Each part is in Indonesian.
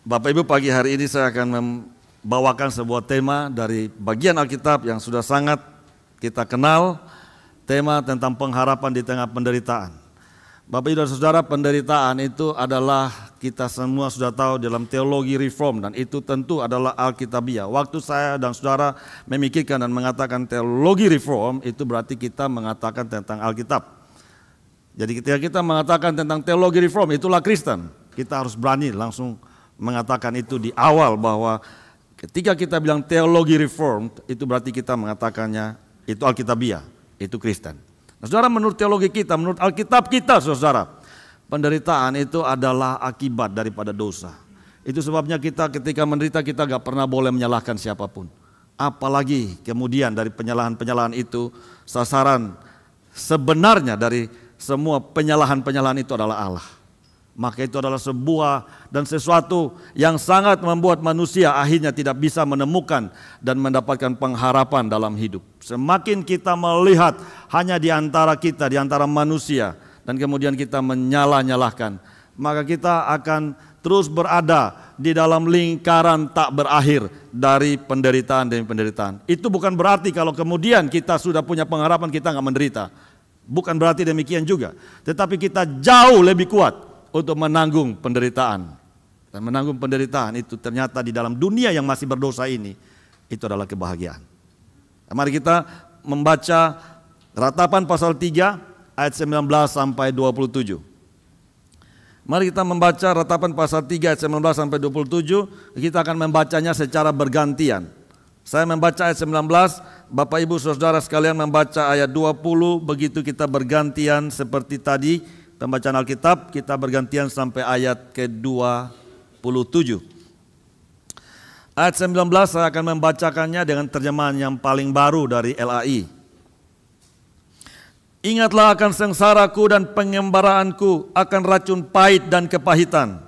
Bapak Ibu, pagi hari ini saya akan membawakan sebuah tema dari bagian Alkitab yang sudah sangat kita kenal, tema tentang pengharapan di tengah penderitaan. Bapak Ibu dan Saudara, penderitaan itu adalah kita semua sudah tahu dalam teologi reform, dan itu tentu adalah Alkitabiah. Waktu saya dan Saudara memikirkan dan mengatakan teologi reform, itu berarti kita mengatakan tentang Alkitab. Jadi ketika kita mengatakan tentang teologi reform, itulah Kristen. Kita harus berani langsung mengatakan itu di awal, bahwa ketika kita bilang teologi reform, itu berarti kita mengatakannya itu Alkitabiah, itu Kristen. Nah, saudara, menurut teologi kita, menurut Alkitab kita, saudara, penderitaan itu adalah akibat daripada dosa. Itu sebabnya kita ketika menderita, kita gak pernah boleh menyalahkan siapapun. Apalagi kemudian dari penyalahan-penyalahan itu, sasaran sebenarnya dari semua penyalahan-penyalahan itu adalah Allah. Maka itu adalah sebuah dan sesuatu yang sangat membuat manusia akhirnya tidak bisa menemukan dan mendapatkan pengharapan dalam hidup. Semakin kita melihat hanya di antara kita, di antara manusia, dan kemudian kita menyalah-nyalahkan, maka kita akan terus berada di dalam lingkaran tak berakhir dari penderitaan demi penderitaan. Itu bukan berarti kalau kemudian kita sudah punya pengharapan kita nggak menderita. Bukan berarti demikian juga. Tetapi kita jauh lebih kuat untuk menanggung penderitaan. Dan menanggung penderitaan itu ternyata di dalam dunia yang masih berdosa ini, itu adalah kebahagiaan. Mari kita membaca Ratapan pasal 3 ayat 19 sampai 27. Mari kita membaca Ratapan pasal 3 ayat 19 sampai 27. Kita akan membacanya secara bergantian. Saya membaca ayat 19, Bapak Ibu Saudara sekalian membaca ayat 20, begitu kita bergantian seperti tadi. Pembacaan Alkitab kita bergantian sampai ayat ke-27. Ayat 19 saya akan membacakannya dengan terjemahan yang paling baru dari LAI. Ingatlah akan sengsaraku dan pengembaraanku, akan racun pahit dan kepahitan.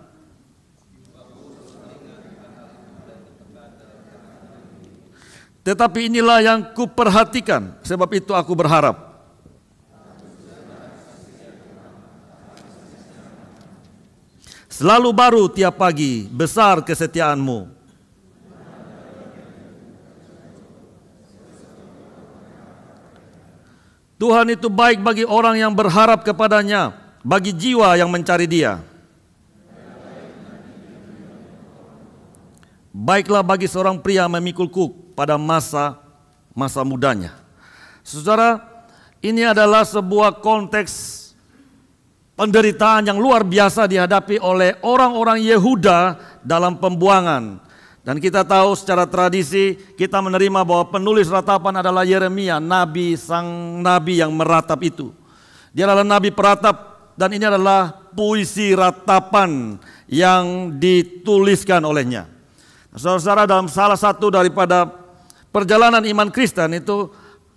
Tetapi inilah yang kuperhatikan, sebab itu aku berharap. Selalu baru tiap pagi, besar kesetiaanmu. Tuhan itu baik bagi orang yang berharap kepadanya, bagi jiwa yang mencari Dia. Baiklah bagi seorang pria memikul kuk pada masa mudanya. Saudara, ini adalah sebuah konteks penderitaan yang luar biasa dihadapi oleh orang-orang Yehuda dalam pembuangan. Dan kita tahu secara tradisi kita menerima bahwa penulis ratapan adalah Yeremia, sang nabi yang meratap itu. Dia adalah nabi peratap, dan ini adalah puisi ratapan yang dituliskan olehnya. Saudara-saudara, dalam salah satu daripada perjalanan iman Kristen itu,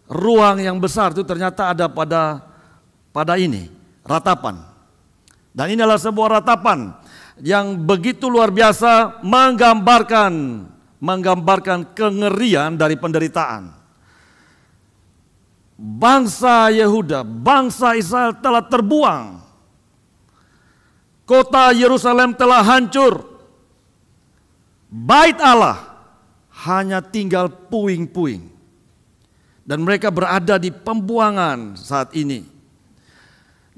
ruang yang besar itu ternyata ada pada ini, ratapan. Dan ini adalah sebuah ratapan yang begitu luar biasa menggambarkan kengerian dari penderitaan. Bangsa Yehuda, bangsa Israel telah terbuang. Kota Yerusalem telah hancur. Bait Allah hanya tinggal puing-puing. Dan mereka berada di pembuangan saat ini.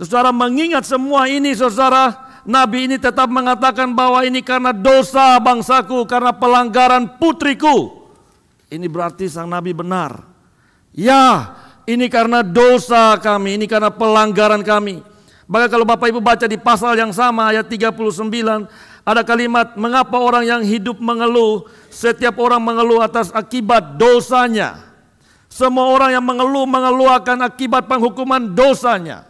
Saudara, mengingat semua ini, saudara, nabi ini tetap mengatakan bahwa ini karena dosa bangsaku, karena pelanggaran putriku. Ini berarti sang nabi benar. Ya, ini karena dosa kami, ini karena pelanggaran kami. Bahkan kalau Bapak Ibu baca di pasal yang sama ayat 39, ada kalimat, mengapa orang yang hidup mengeluh? Setiap orang mengeluh atas akibat dosanya. Semua orang yang mengeluh akan akibat penghukuman dosanya.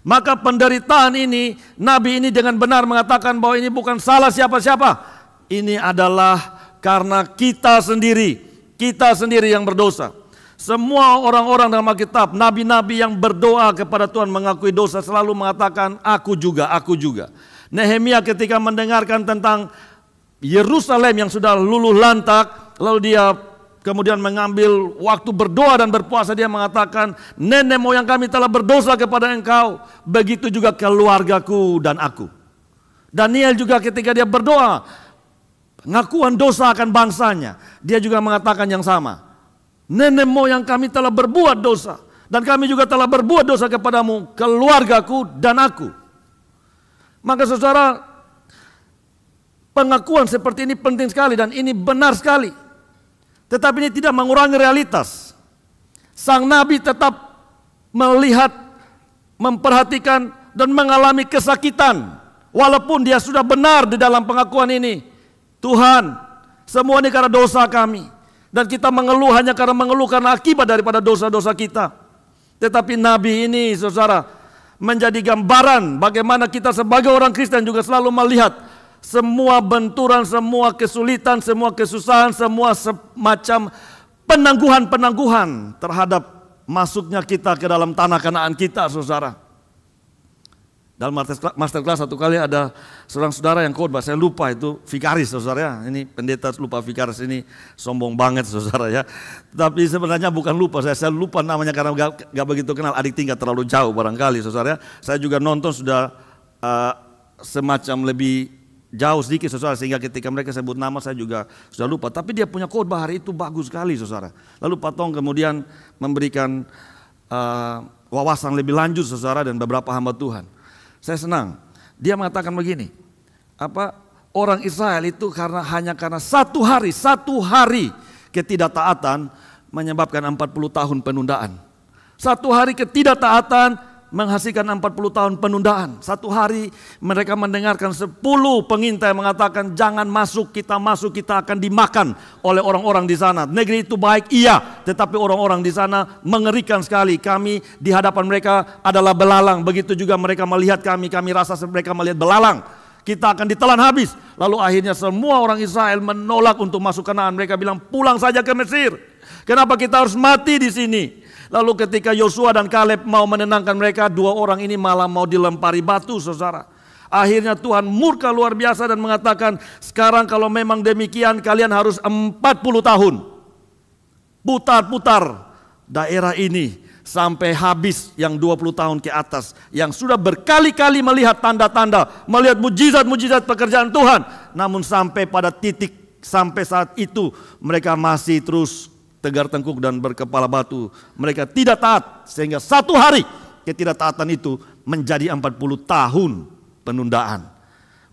Maka penderitaan ini, nabi ini dengan benar mengatakan bahwa ini bukan salah siapa-siapa. Ini adalah karena kita sendiri yang berdosa. Semua orang-orang dalam Alkitab, nabi-nabi yang berdoa kepada Tuhan mengakui dosa selalu mengatakan aku juga. Nehemia ketika mendengarkan tentang Yerusalem yang sudah luluh lantak, lalu dia kemudian mengambil waktu berdoa dan berpuasa, dia mengatakan, nenek moyang kami telah berdosa kepada Engkau, begitu juga keluargaku dan aku. Daniel juga ketika dia berdoa, pengakuan dosa akan bangsanya, dia juga mengatakan yang sama. Nenek moyang kami telah berbuat dosa, dan kami juga telah berbuat dosa kepadamu, keluargaku dan aku. Maka saudara, pengakuan seperti ini penting sekali dan ini benar sekali. Tetapi ini tidak mengurangi realitas. Sang nabi tetap melihat, memperhatikan dan mengalami kesakitan. Walaupun dia sudah benar di dalam pengakuan ini. Tuhan, semua ini karena dosa kami. Dan kita mengeluh hanya karena mengeluh karena akibat daripada dosa-dosa kita. Tetapi nabi ini saudara menjadi gambaran bagaimana kita sebagai orang Kristen juga selalu melihat semua benturan, semua kesulitan, semua kesusahan, semua semacam penangguhan-penangguhan terhadap masuknya kita ke dalam tanah Kanaan kita, saudara. Dalam masterclass satu kali ada seorang saudara yang khotbah, saya lupa itu vikaris, saudara ya. Ini pendeta lupa vikaris, ini sombong banget, saudara ya. Tapi sebenarnya bukan lupa, saya lupa namanya karena gak begitu kenal, adik tingkat terlalu jauh barangkali, saudara ya. Saya juga nonton sudah semacam lebih jauh sedikit, saudara, sehingga ketika mereka sebut nama saya juga sudah lupa. Tapi dia punya khotbah hari itu bagus sekali, saudara. Lalu Pak Tong kemudian memberikan wawasan lebih lanjut, saudara, dan beberapa hamba Tuhan. Saya senang. Dia mengatakan begini, orang Israel itu hanya karena satu hari ketidaktaatan menyebabkan 40 tahun penundaan. Satu hari ketidaktaatan menghasilkan 40 tahun penundaan. Satu hari mereka mendengarkan 10 pengintai mengatakan jangan masuk, kita akan dimakan oleh orang-orang di sana. Negeri itu baik, iya, tetapi orang-orang di sana mengerikan sekali. Kami di hadapan mereka adalah belalang. Begitu juga mereka melihat kami rasa mereka melihat belalang. Kita akan ditelan habis. Lalu akhirnya semua orang Israel menolak untuk masuk Kanaan. Mereka bilang pulang saja ke Mesir. Kenapa kita harus mati di sini? Lalu ketika Yosua dan Kaleb mau menenangkan mereka, 2 orang ini malah mau dilempari batu, saudara. Akhirnya Tuhan murka luar biasa dan mengatakan, sekarang kalau memang demikian kalian harus 40 tahun putar-putar daerah ini sampai habis yang 20 tahun ke atas, yang sudah berkali-kali melihat tanda-tanda, melihat mujizat-mujizat pekerjaan Tuhan. Namun sampai pada titik, sampai saat itu mereka masih terus tegar tengkuk dan berkepala batu. Mereka tidak taat, sehingga satu hari ketidaktaatan itu menjadi 40 tahun penundaan.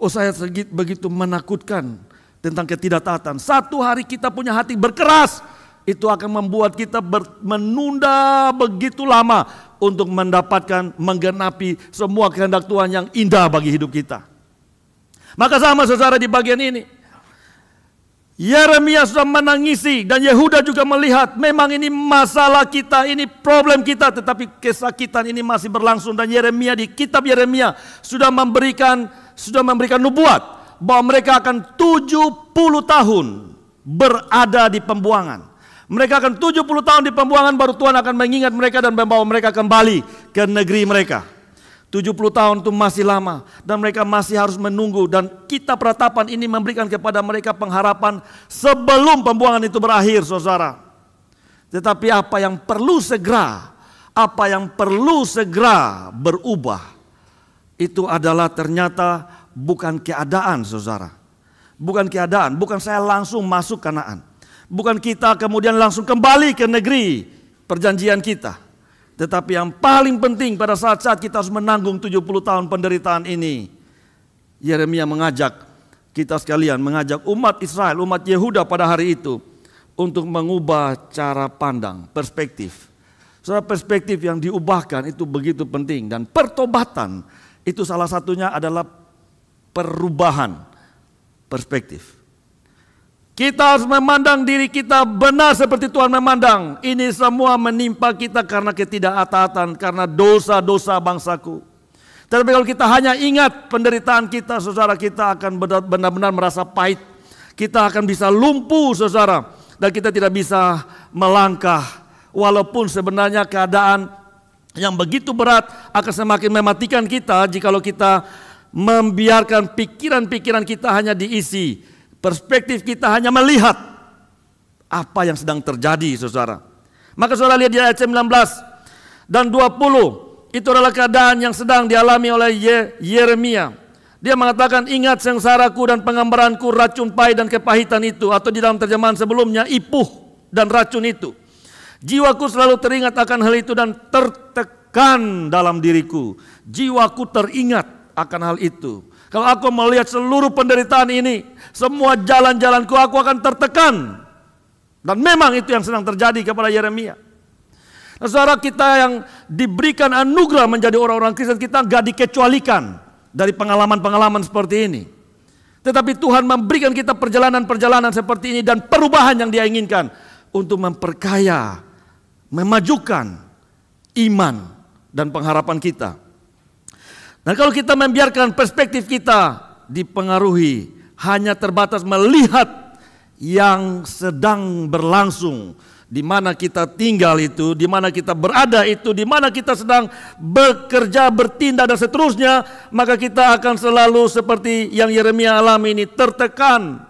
Oh, saya begitu menakutkan tentang ketidaktaatan. Satu hari kita punya hati berkeras, itu akan membuat kita menunda begitu lama untuk mendapatkan, menggenapi semua kehendak Tuhan yang indah bagi hidup kita. Maka sama, saudara, di bagian ini Yeremia sudah menangisi dan Yehuda juga melihat memang ini masalah kita, ini problem kita, tetapi kesakitan ini masih berlangsung. Dan Yeremia di kitab Yeremia sudah memberikan nubuat bahwa mereka akan 70 tahun berada di pembuangan. Mereka akan 70 tahun di pembuangan, baru Tuhan akan mengingat mereka dan membawa mereka kembali ke negeri mereka. 70 tahun itu masih lama dan mereka masih harus menunggu, dan kitab Ratapan ini memberikan kepada mereka pengharapan sebelum pembuangan itu berakhir, saudara. Tetapi apa yang perlu segera berubah itu adalah ternyata bukan keadaan, saudara. Bukan keadaan, bukan saya langsung masuk Kanaan. Bukan kita kemudian langsung kembali ke negeri perjanjian kita. Tetapi yang paling penting pada saat-saat kita harus menanggung 70 tahun penderitaan ini, Yeremia mengajak kita sekalian, mengajak umat Israel, umat Yehuda pada hari itu untuk mengubah cara pandang, perspektif. Soal perspektif yang diubahkan itu begitu penting, dan pertobatan itu salah satunya adalah perubahan perspektif. Kita harus memandang diri kita benar seperti Tuhan memandang. Ini semua menimpa kita karena ketidaktaatan, karena dosa-dosa bangsaku. Tapi kalau kita hanya ingat penderitaan kita, saudara, kita akan benar-benar merasa pahit. Kita akan bisa lumpuh, saudara, dan kita tidak bisa melangkah. Walaupun sebenarnya keadaan yang begitu berat akan semakin mematikan kita jikalau kita membiarkan pikiran-pikiran kita hanya diisi, perspektif kita hanya melihat apa yang sedang terjadi, saudara. Maka saudara lihat di ayat 19 dan 20, itu adalah keadaan yang sedang dialami oleh Yeremia. Dia mengatakan, ingat sengsaraku dan pengambaranku, racun pahit dan kepahitan itu. Atau di dalam terjemahan sebelumnya, ipuh dan racun itu. Jiwaku selalu teringat akan hal itu dan tertekan dalam diriku. Jiwaku teringat akan hal itu. Kalau aku melihat seluruh penderitaan ini, semua jalan-jalanku aku akan tertekan. Dan memang itu yang sedang terjadi kepada Yeremia. Nah, saudara, kita yang diberikan anugerah menjadi orang-orang Kristen, kita gak dikecualikan dari pengalaman-pengalaman seperti ini. Tetapi Tuhan memberikan kita perjalanan-perjalanan seperti ini dan perubahan yang Dia inginkan untuk memperkaya, memajukan iman dan pengharapan kita. Dan kalau kita membiarkan perspektif kita dipengaruhi hanya terbatas melihat yang sedang berlangsung, di mana kita tinggal itu, di mana kita berada itu, di mana kita sedang bekerja, bertindak dan seterusnya, maka kita akan selalu seperti yang Yeremia alami ini, tertekan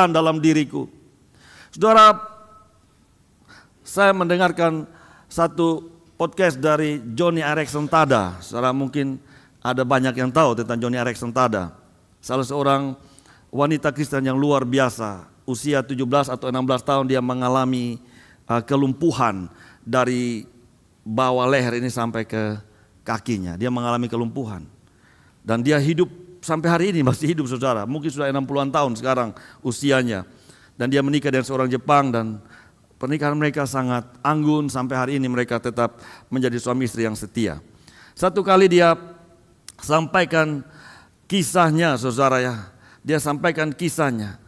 dalam diriku. Saudara, saya mendengarkan satu podcast dari Joni Eareckson Tada. Saudara mungkin ada banyak yang tahu tentang Joni Eareckson Tada. Salah seorang wanita Kristen yang luar biasa. Usia 17 atau 16 tahun dia mengalami kelumpuhan dari bawah leher ini sampai ke kakinya. Dia mengalami kelumpuhan. Dan dia hidup sampai hari ini, masih hidup saudara. Mungkin sudah 60-an tahun sekarang usianya. Dan dia menikah dengan seorang Jepang dan pernikahan mereka sangat anggun. Sampai hari ini mereka tetap menjadi suami istri yang setia. Satu kali dia sampaikan kisahnya saudara ya. Dia sampaikan kisahnya.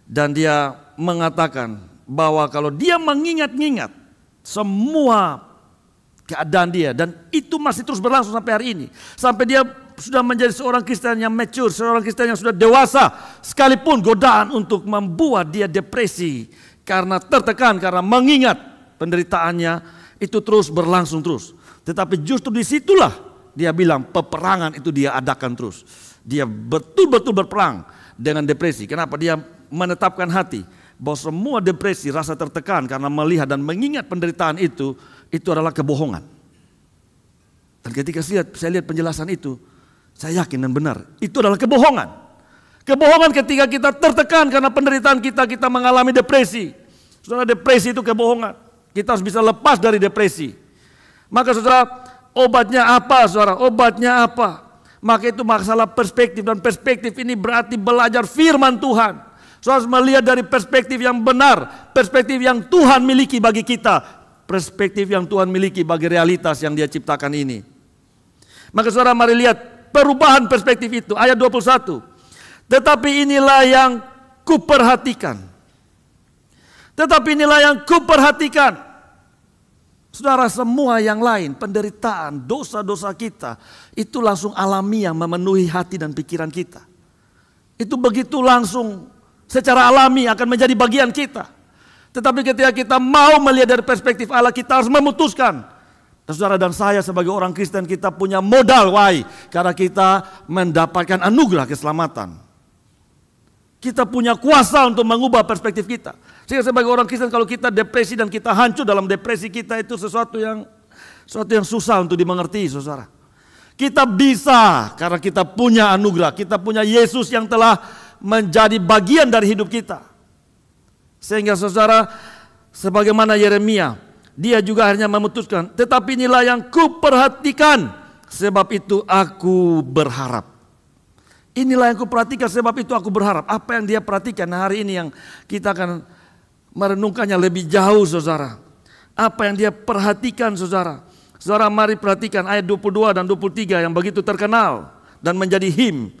Dan dia mengatakan bahwa kalau dia mengingat-ingat semua keadaan dia, dan itu masih terus berlangsung sampai hari ini. Sampai dia sudah menjadi seorang Kristen yang mature, seorang Kristen yang sudah dewasa. Sekalipun godaan untuk membuat dia depresi karena tertekan, karena mengingat penderitaannya, itu terus berlangsung terus. Tetapi justru disitulah dia bilang peperangan itu dia adakan terus. Dia betul-betul berperang dengan depresi. Kenapa? Dia menetapkan hati bahwa semua depresi, rasa tertekan karena melihat dan mengingat penderitaan itu adalah kebohongan. Dan ketika saya lihat penjelasan itu, saya yakin dan benar, itu adalah kebohongan. Kebohongan ketika kita tertekan karena penderitaan kita mengalami depresi. Saudara, depresi itu kebohongan. Kita harus bisa lepas dari depresi. Maka saudara, obatnya apa saudara? Obatnya apa? Maka itu masalah perspektif, dan perspektif ini berarti belajar firman Tuhan. Saudara harus melihat dari perspektif yang benar, perspektif yang Tuhan miliki bagi kita, perspektif yang Tuhan miliki bagi realitas yang Dia ciptakan ini. Maka saudara, mari lihat perubahan perspektif itu, ayat 21. Tetapi inilah yang kuperhatikan. Tetapi inilah yang kuperhatikan. Saudara, semua yang lain, penderitaan, dosa-dosa kita, itu langsung alamiah memenuhi hati dan pikiran kita. Itu begitu langsung secara alami akan menjadi bagian kita. Tetapi ketika kita mau melihat dari perspektif Allah, kita harus memutuskan. Dan saudara dan saya sebagai orang Kristen, kita punya modal, why? Karena kita mendapatkan anugerah keselamatan. Kita punya kuasa untuk mengubah perspektif kita. Sehingga sebagai orang Kristen, kalau kita depresi dan kita hancur dalam depresi kita, itu sesuatu yang susah untuk dimengerti, saudara. Kita bisa karena kita punya anugerah, kita punya Yesus yang telah menjadi bagian dari hidup kita. Sehingga saudara, sebagaimana Yeremia, dia juga akhirnya memutuskan, tetapi inilah yang kuperhatikan, sebab itu aku berharap. Inilah yang kuperhatikan, sebab itu aku berharap. Apa yang dia perhatikan hari ini yang kita akan merenungkannya lebih jauh saudara. Apa yang dia perhatikan saudara. Saudara, mari perhatikan ayat 22 dan 23 yang begitu terkenal dan menjadi him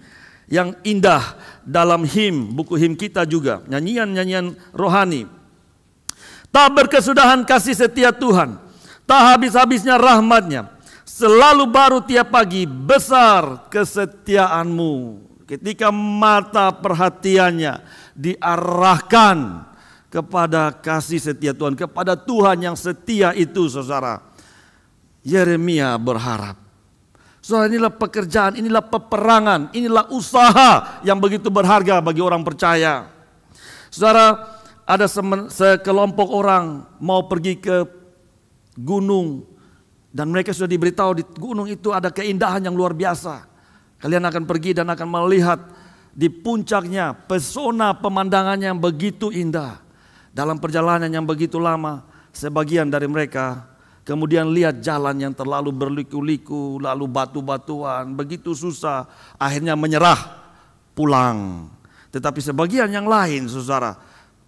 yang indah dalam him, buku him kita juga, nyanyian-nyanyian rohani. Tak berkesudahan kasih setia Tuhan, tak habis-habisnya rahmatnya, selalu baru tiap pagi, besar kesetiaanmu. Ketika mata perhatiannya diarahkan kepada kasih setia Tuhan, kepada Tuhan yang setia itu saudara, Yeremia berharap. Saudara, inilah pekerjaan, inilah peperangan, inilah usaha yang begitu berharga bagi orang percaya. Saudara, ada sekelompok orang mau pergi ke gunung, dan mereka sudah diberitahu di gunung itu ada keindahan yang luar biasa. Kalian akan pergi dan akan melihat di puncaknya pesona pemandangannya yang begitu indah. Dalam perjalanan yang begitu lama, sebagian dari mereka kemudian lihat jalan yang terlalu berliku-liku, lalu batu-batuan, begitu susah, akhirnya menyerah pulang. Tetapi sebagian yang lain, saudara,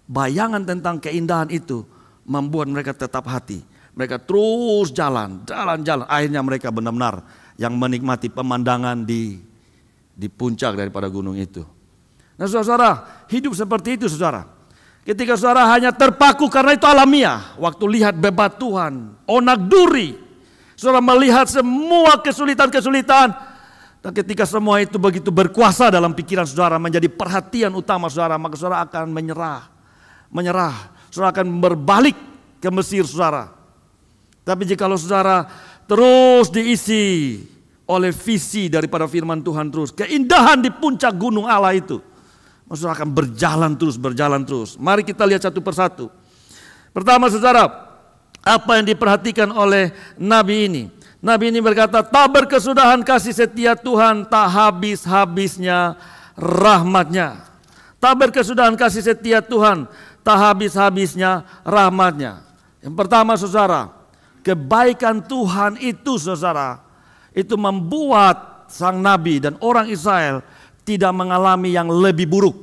bayangan tentang keindahan itu membuat mereka tetap hati. Mereka terus jalan, akhirnya mereka benar-benar yang menikmati pemandangan di puncak daripada gunung itu. Nah saudara, hidup seperti itu saudara. Ketika saudara hanya terpaku karena itu alamiah. Waktu lihat bebatuan, onak duri, saudara melihat semua kesulitan-kesulitan. Dan ketika semua itu begitu berkuasa dalam pikiran saudara, menjadi perhatian utama saudara, maka saudara akan menyerah. Saudara akan berbalik ke Mesir saudara. Tapi jikalau saudara terus diisi oleh visi daripada firman Tuhan terus, keindahan di puncak gunung Allah itu, saudara akan berjalan terus. Mari kita lihat satu persatu. Pertama saudara, apa yang diperhatikan oleh Nabi ini? Nabi ini berkata, tak berkesudahan kasih setia Tuhan, tak habis-habisnya rahmatnya. Tak berkesudahan kasih setia Tuhan, tak habis-habisnya rahmatnya. Yang pertama saudara, kebaikan Tuhan itu saudara, itu membuat sang Nabi dan orang Israel tidak mengalami yang lebih buruk.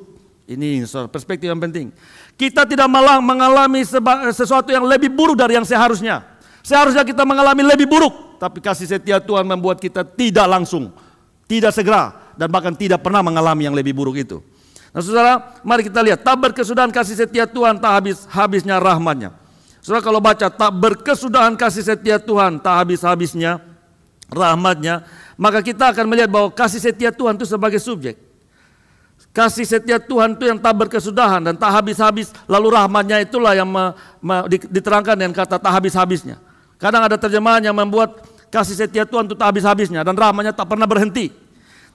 Ini perspektif yang penting. Kita tidak malah mengalami sesuatu yang lebih buruk dari yang seharusnya. Seharusnya kita mengalami lebih buruk, tapi kasih setia Tuhan membuat kita tidak langsung, tidak segera, dan bahkan tidak pernah mengalami yang lebih buruk itu. Nah saudara, mari kita lihat, tak berkesudahan kasih setia Tuhan, tak habis-habisnya rahmatnya. Saudara kalau baca, tak berkesudahan kasih setia Tuhan, tak habis-habisnya rahmatnya, maka kita akan melihat bahwa kasih setia Tuhan itu sebagai subjek. Kasih setia Tuhan itu yang tak berkesudahan dan tak habis-habis, lalu rahmatnya itulah yang diterangkan dengan kata tak habis-habisnya. Kadang ada terjemahan yang membuat kasih setia Tuhan itu tak habis-habisnya dan rahmatnya tak pernah berhenti.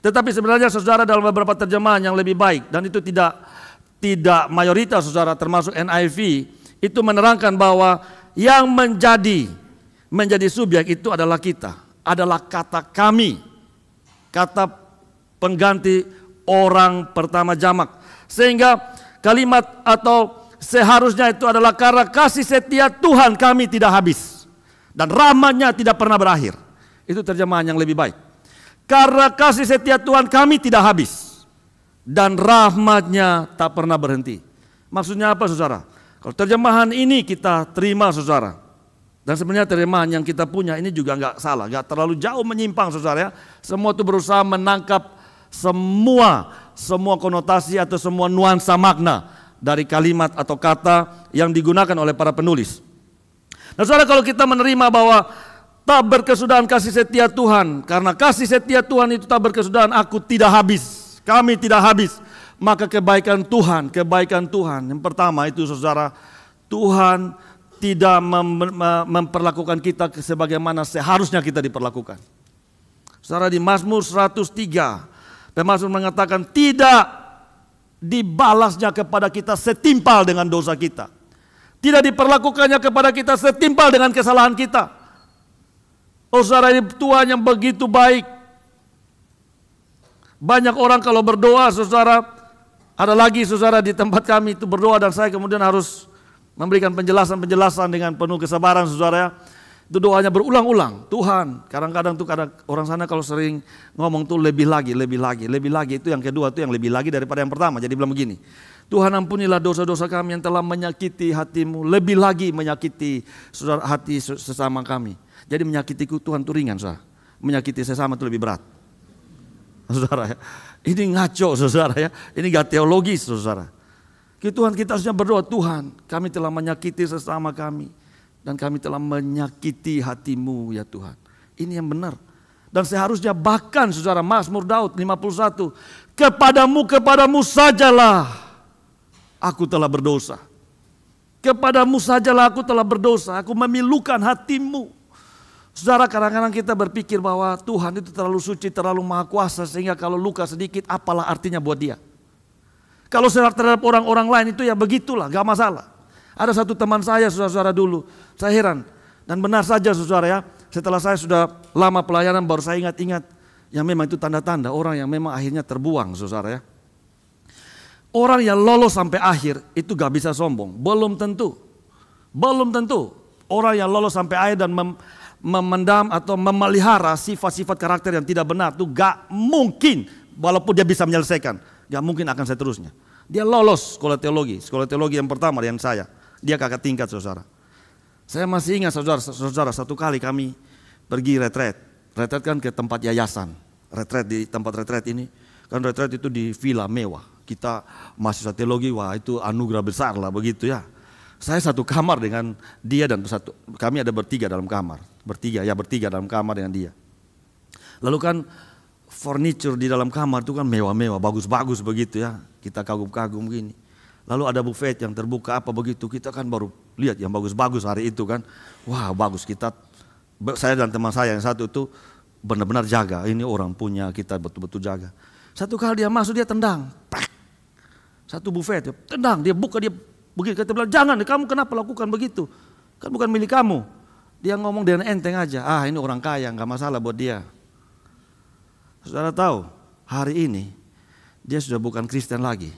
Tetapi sebenarnya saudara dalam beberapa terjemahan yang lebih baik, dan itu tidak mayoritas saudara, termasuk NIV, itu menerangkan bahwa yang menjadi subjek itu adalah kita. Adalah kata kami, kata pengganti orang pertama jamak. Sehingga kalimat atau seharusnya itu adalah karena kasih setia Tuhan kami tidak habis dan rahmatnya tidak pernah berakhir. Itu terjemahan yang lebih baik. Karena kasih setia Tuhan kami tidak habis dan rahmatnya tak pernah berhenti. Maksudnya apa saudara? Kalau terjemahan ini kita terima saudara, dan sebenarnya terjemahan yang kita punya ini juga nggak salah, nggak terlalu jauh menyimpang saudara ya. Semua itu berusaha menangkap semua konotasi atau semua nuansa makna dari kalimat atau kata yang digunakan oleh para penulis. Nah saudara, kalau kita menerima bahwa tak berkesudahan kasih setia Tuhan, karena kasih setia Tuhan itu tak berkesudahan, aku tidak habis, kami tidak habis, maka kebaikan Tuhan yang pertama itu saudara, Tuhan tidak memperlakukan kita sebagaimana seharusnya kita diperlakukan. Saudara, di Mazmur 103, pemazmur mengatakan tidak dibalasnya kepada kita setimpal dengan dosa kita. Tidak diperlakukannya kepada kita setimpal dengan kesalahan kita. Oh saudara, ini Tuhan yang begitu baik. Banyak orang kalau berdoa saudara, ada lagi saudara di tempat kami itu berdoa dan saya kemudian harus memberikan penjelasan dengan penuh kesabaran saudara. Itu doanya berulang-ulang. Tuhan, kadang-kadang tuh orang sana kalau sering ngomong tuh lebih lagi. Itu yang kedua tuh yang lebih lagi daripada yang pertama. Jadi bilang begini, Tuhan ampunilah dosa-dosa kami yang telah menyakiti hatimu, lebih lagi menyakiti saudara hati sesama kami. Jadi menyakitiku Tuhan tuh ringan saudara, menyakiti sesama itu lebih berat. Saudara ya, ini ngaco saudara ya, ini gak teologis saudara. Tuhan kita harusnya berdoa, Tuhan kami telah menyakiti sesama kami dan kami telah menyakiti hatimu ya Tuhan. Ini yang benar. Dan seharusnya bahkan saudara, Mazmur Daud 51, kepadamu sajalah aku telah berdosa. Kepadamu sajalah aku telah berdosa, aku memilukan hatimu. Saudara, kadang-kadang kita berpikir bahwa Tuhan itu terlalu suci, terlalu maha kuasa, sehingga kalau luka sedikit apalah artinya buat dia. Kalau terhadap orang-orang lain itu ya begitulah, gak masalah. Ada satu teman saya saudara-saudara dulu, saya heran. Dan benar saja saudara ya, setelah saya sudah lama pelayanan baru saya ingat-ingat. Yang memang itu tanda-tanda orang yang memang akhirnya terbuang, saudara ya. Orang yang lolos sampai akhir itu gak bisa sombong. Belum tentu. Belum tentu. Orang yang lolos sampai akhir dan memendam atau memelihara sifat-sifat karakter yang tidak benar itu gak mungkin. Walaupun dia bisa menyelesaikan, gak mungkin akan seterusnya. Dia lolos sekolah teologi yang pertama dengan saya. Dia kakak tingkat, saudara. Saya masih ingat, saudara, satu kali kami pergi retret. Retret kan ke tempat yayasan. Retret di tempat retret ini. Kan retret itu di villa mewah. Kita mahasiswa teologi, wah itu anugerah besar lah begitu ya. Saya satu kamar dengan dia dan kami ada bertiga dalam kamar. Bertiga dalam kamar dengan dia. Lalu kan furniture di dalam kamar itu kan mewah-mewah, bagus-bagus begitu ya. Kita kagum-kagum gini. Lalu ada buffet yang terbuka apa begitu, kita kan baru lihat yang bagus-bagus hari itu kan. Wah bagus, saya dan teman saya yang satu itu benar-benar jaga. Ini orang punya, kita betul-betul jaga. Satu kali dia masuk, dia tendang. Satu buffet, dia tendang, dia buka, dia begitu. Kita bilang, jangan, kamu kenapa lakukan begitu? Kan bukan milik kamu. Dia ngomong dengan enteng aja, ini orang kaya, gak masalah buat dia. Saudara tahu, hari ini dia sudah bukan Kristen lagi.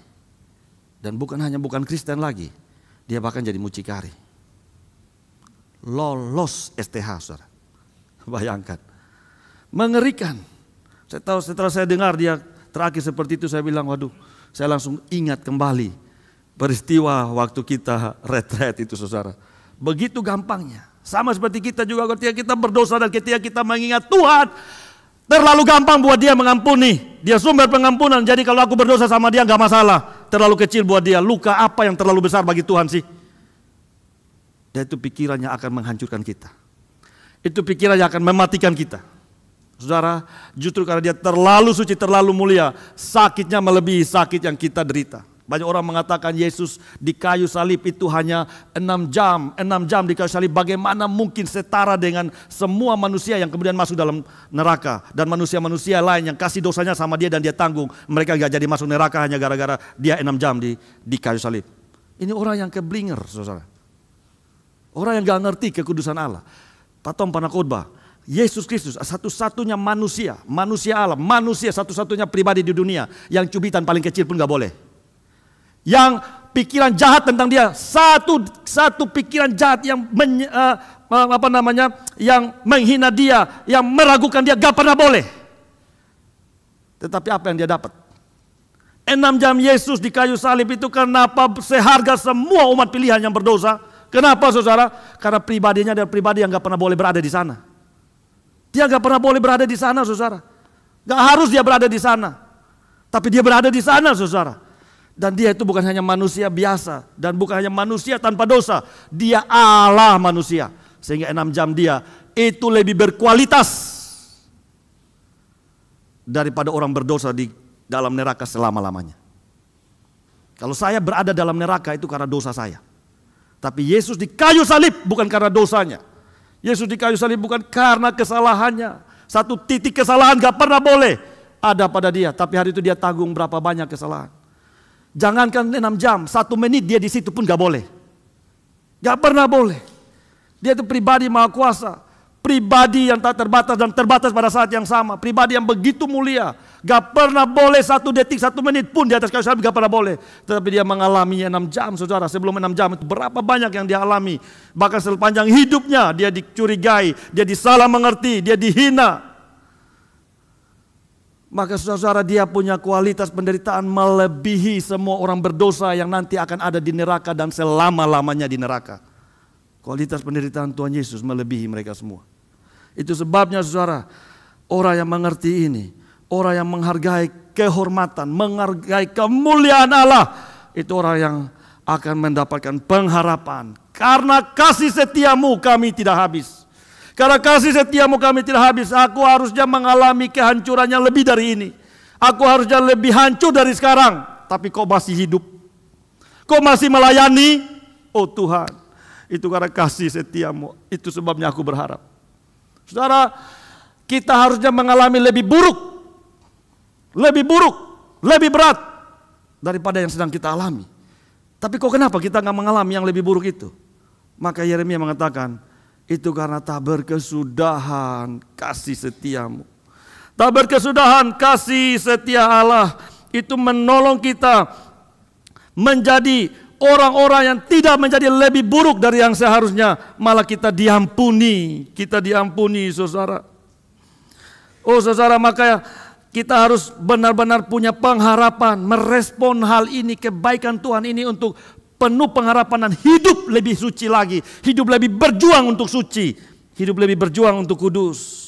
Dan bukan hanya bukan Kristen lagi, dia bahkan jadi mucikari. Lolos STH, saudara. Bayangkan. Mengerikan. Saya tahu setelah saya dengar dia terakhir seperti itu, saya bilang, waduh, saya langsung ingat kembali peristiwa waktu kita retret itu, saudara. Begitu gampangnya. Sama seperti kita juga ketika kita berdosa dan ketika kita mengingat Tuhan, terlalu gampang buat dia mengampuni. Dia sumber pengampunan. Jadi kalau aku berdosa sama dia gak masalah. Terlalu kecil buat dia. Luka apa yang terlalu besar bagi Tuhan sih? Dan itu pikirannya akan menghancurkan kita. Itu pikirannya akan mematikan kita. Saudara, justru karena dia terlalu suci, terlalu mulia, sakitnya melebihi sakit yang kita derita. Banyak orang mengatakan Yesus di kayu salib itu hanya 6 jam. 6 jam di kayu salib, bagaimana mungkin setara dengan semua manusia yang kemudian masuk dalam neraka. Dan manusia-manusia lain yang kasih dosanya sama dia dan dia tanggung. Mereka gak jadi masuk neraka hanya gara-gara dia 6 jam di kayu salib. Ini orang yang keblinger, saudara. Orang yang gak ngerti kekudusan Allah. Pak Tom pernah khotbah, Yesus Kristus satu-satunya manusia Allah, manusia satu-satunya pribadi di dunia yang cubitan paling kecil pun gak boleh. Yang pikiran jahat tentang dia, satu pikiran jahat yang yang menghina dia, yang meragukan dia gak pernah boleh. Tetapi apa yang dia dapat? 6 jam Yesus di kayu salib itu kenapa seharga semua umat pilihan yang berdosa? Kenapa, saudara? Karena pribadinya adalah pribadi yang gak pernah boleh berada di sana. Dia gak pernah boleh berada di sana, saudara. Gak harus dia berada di sana. Tapi dia berada di sana, saudara. Dan dia itu bukan hanya manusia biasa. Dan bukan hanya manusia tanpa dosa. Dia Allah manusia. Sehingga 6 jam dia itu lebih berkualitas daripada orang berdosa di dalam neraka selama-lamanya. Kalau saya berada dalam neraka itu karena dosa saya. Tapi Yesus di kayu salib bukan karena dosanya. Yesus di kayu salib bukan karena kesalahannya. Satu titik kesalahan gak pernah boleh ada pada dia. Tapi hari itu dia tanggung berapa banyak kesalahan. Jangankan 6 jam, 1 menit dia di situ pun gak boleh. Gak pernah boleh. Dia itu pribadi maha kuasa. Pribadi yang tak terbatas dan terbatas pada saat yang sama. Pribadi yang begitu mulia. Gak pernah boleh 1 detik, 1 menit pun di atas kayu salib gak pernah boleh. Tetapi dia mengalami 6 jam, saudara. Sebelum 6 jam itu berapa banyak yang dia alami. Bahkan sepanjang hidupnya dia dicurigai, dia disalah mengerti, dia dihina. Maka saudara, dia punya kualitas penderitaan melebihi semua orang berdosa yang nanti akan ada di neraka dan selama-lamanya di neraka. Kualitas penderitaan Tuhan Yesus melebihi mereka semua. Itu sebabnya, saudara, orang yang mengerti ini, orang yang menghargai kehormatan, menghargai kemuliaan Allah, itu orang yang akan mendapatkan pengharapan. Karena kasih setiamu kami tidak habis. Karena kasih setiamu kami tidak habis. Aku harusnya mengalami kehancuran yang lebih dari ini. Aku harusnya lebih hancur dari sekarang. Tapi kau masih hidup. Kau masih melayani. Oh Tuhan, itu karena kasih setiamu. Itu sebabnya aku berharap. Saudara, kita harusnya mengalami lebih buruk, lebih berat daripada yang sedang kita alami. Tapi kok kenapa kita nggak mengalami yang lebih buruk itu? Maka Yeremia mengatakan, itu karena tak berkesudahan kasih setiamu. Tak berkesudahan kasih setia Allah itu menolong kita menjadi orang-orang yang tidak menjadi lebih buruk dari yang seharusnya. Malah kita diampuni, saudara. Oh saudara, maka kita harus benar-benar punya pengharapan, merespon hal ini, kebaikan Tuhan ini untuk penuh pengharapan dan hidup lebih suci lagi. Hidup lebih berjuang untuk suci, hidup lebih berjuang untuk kudus.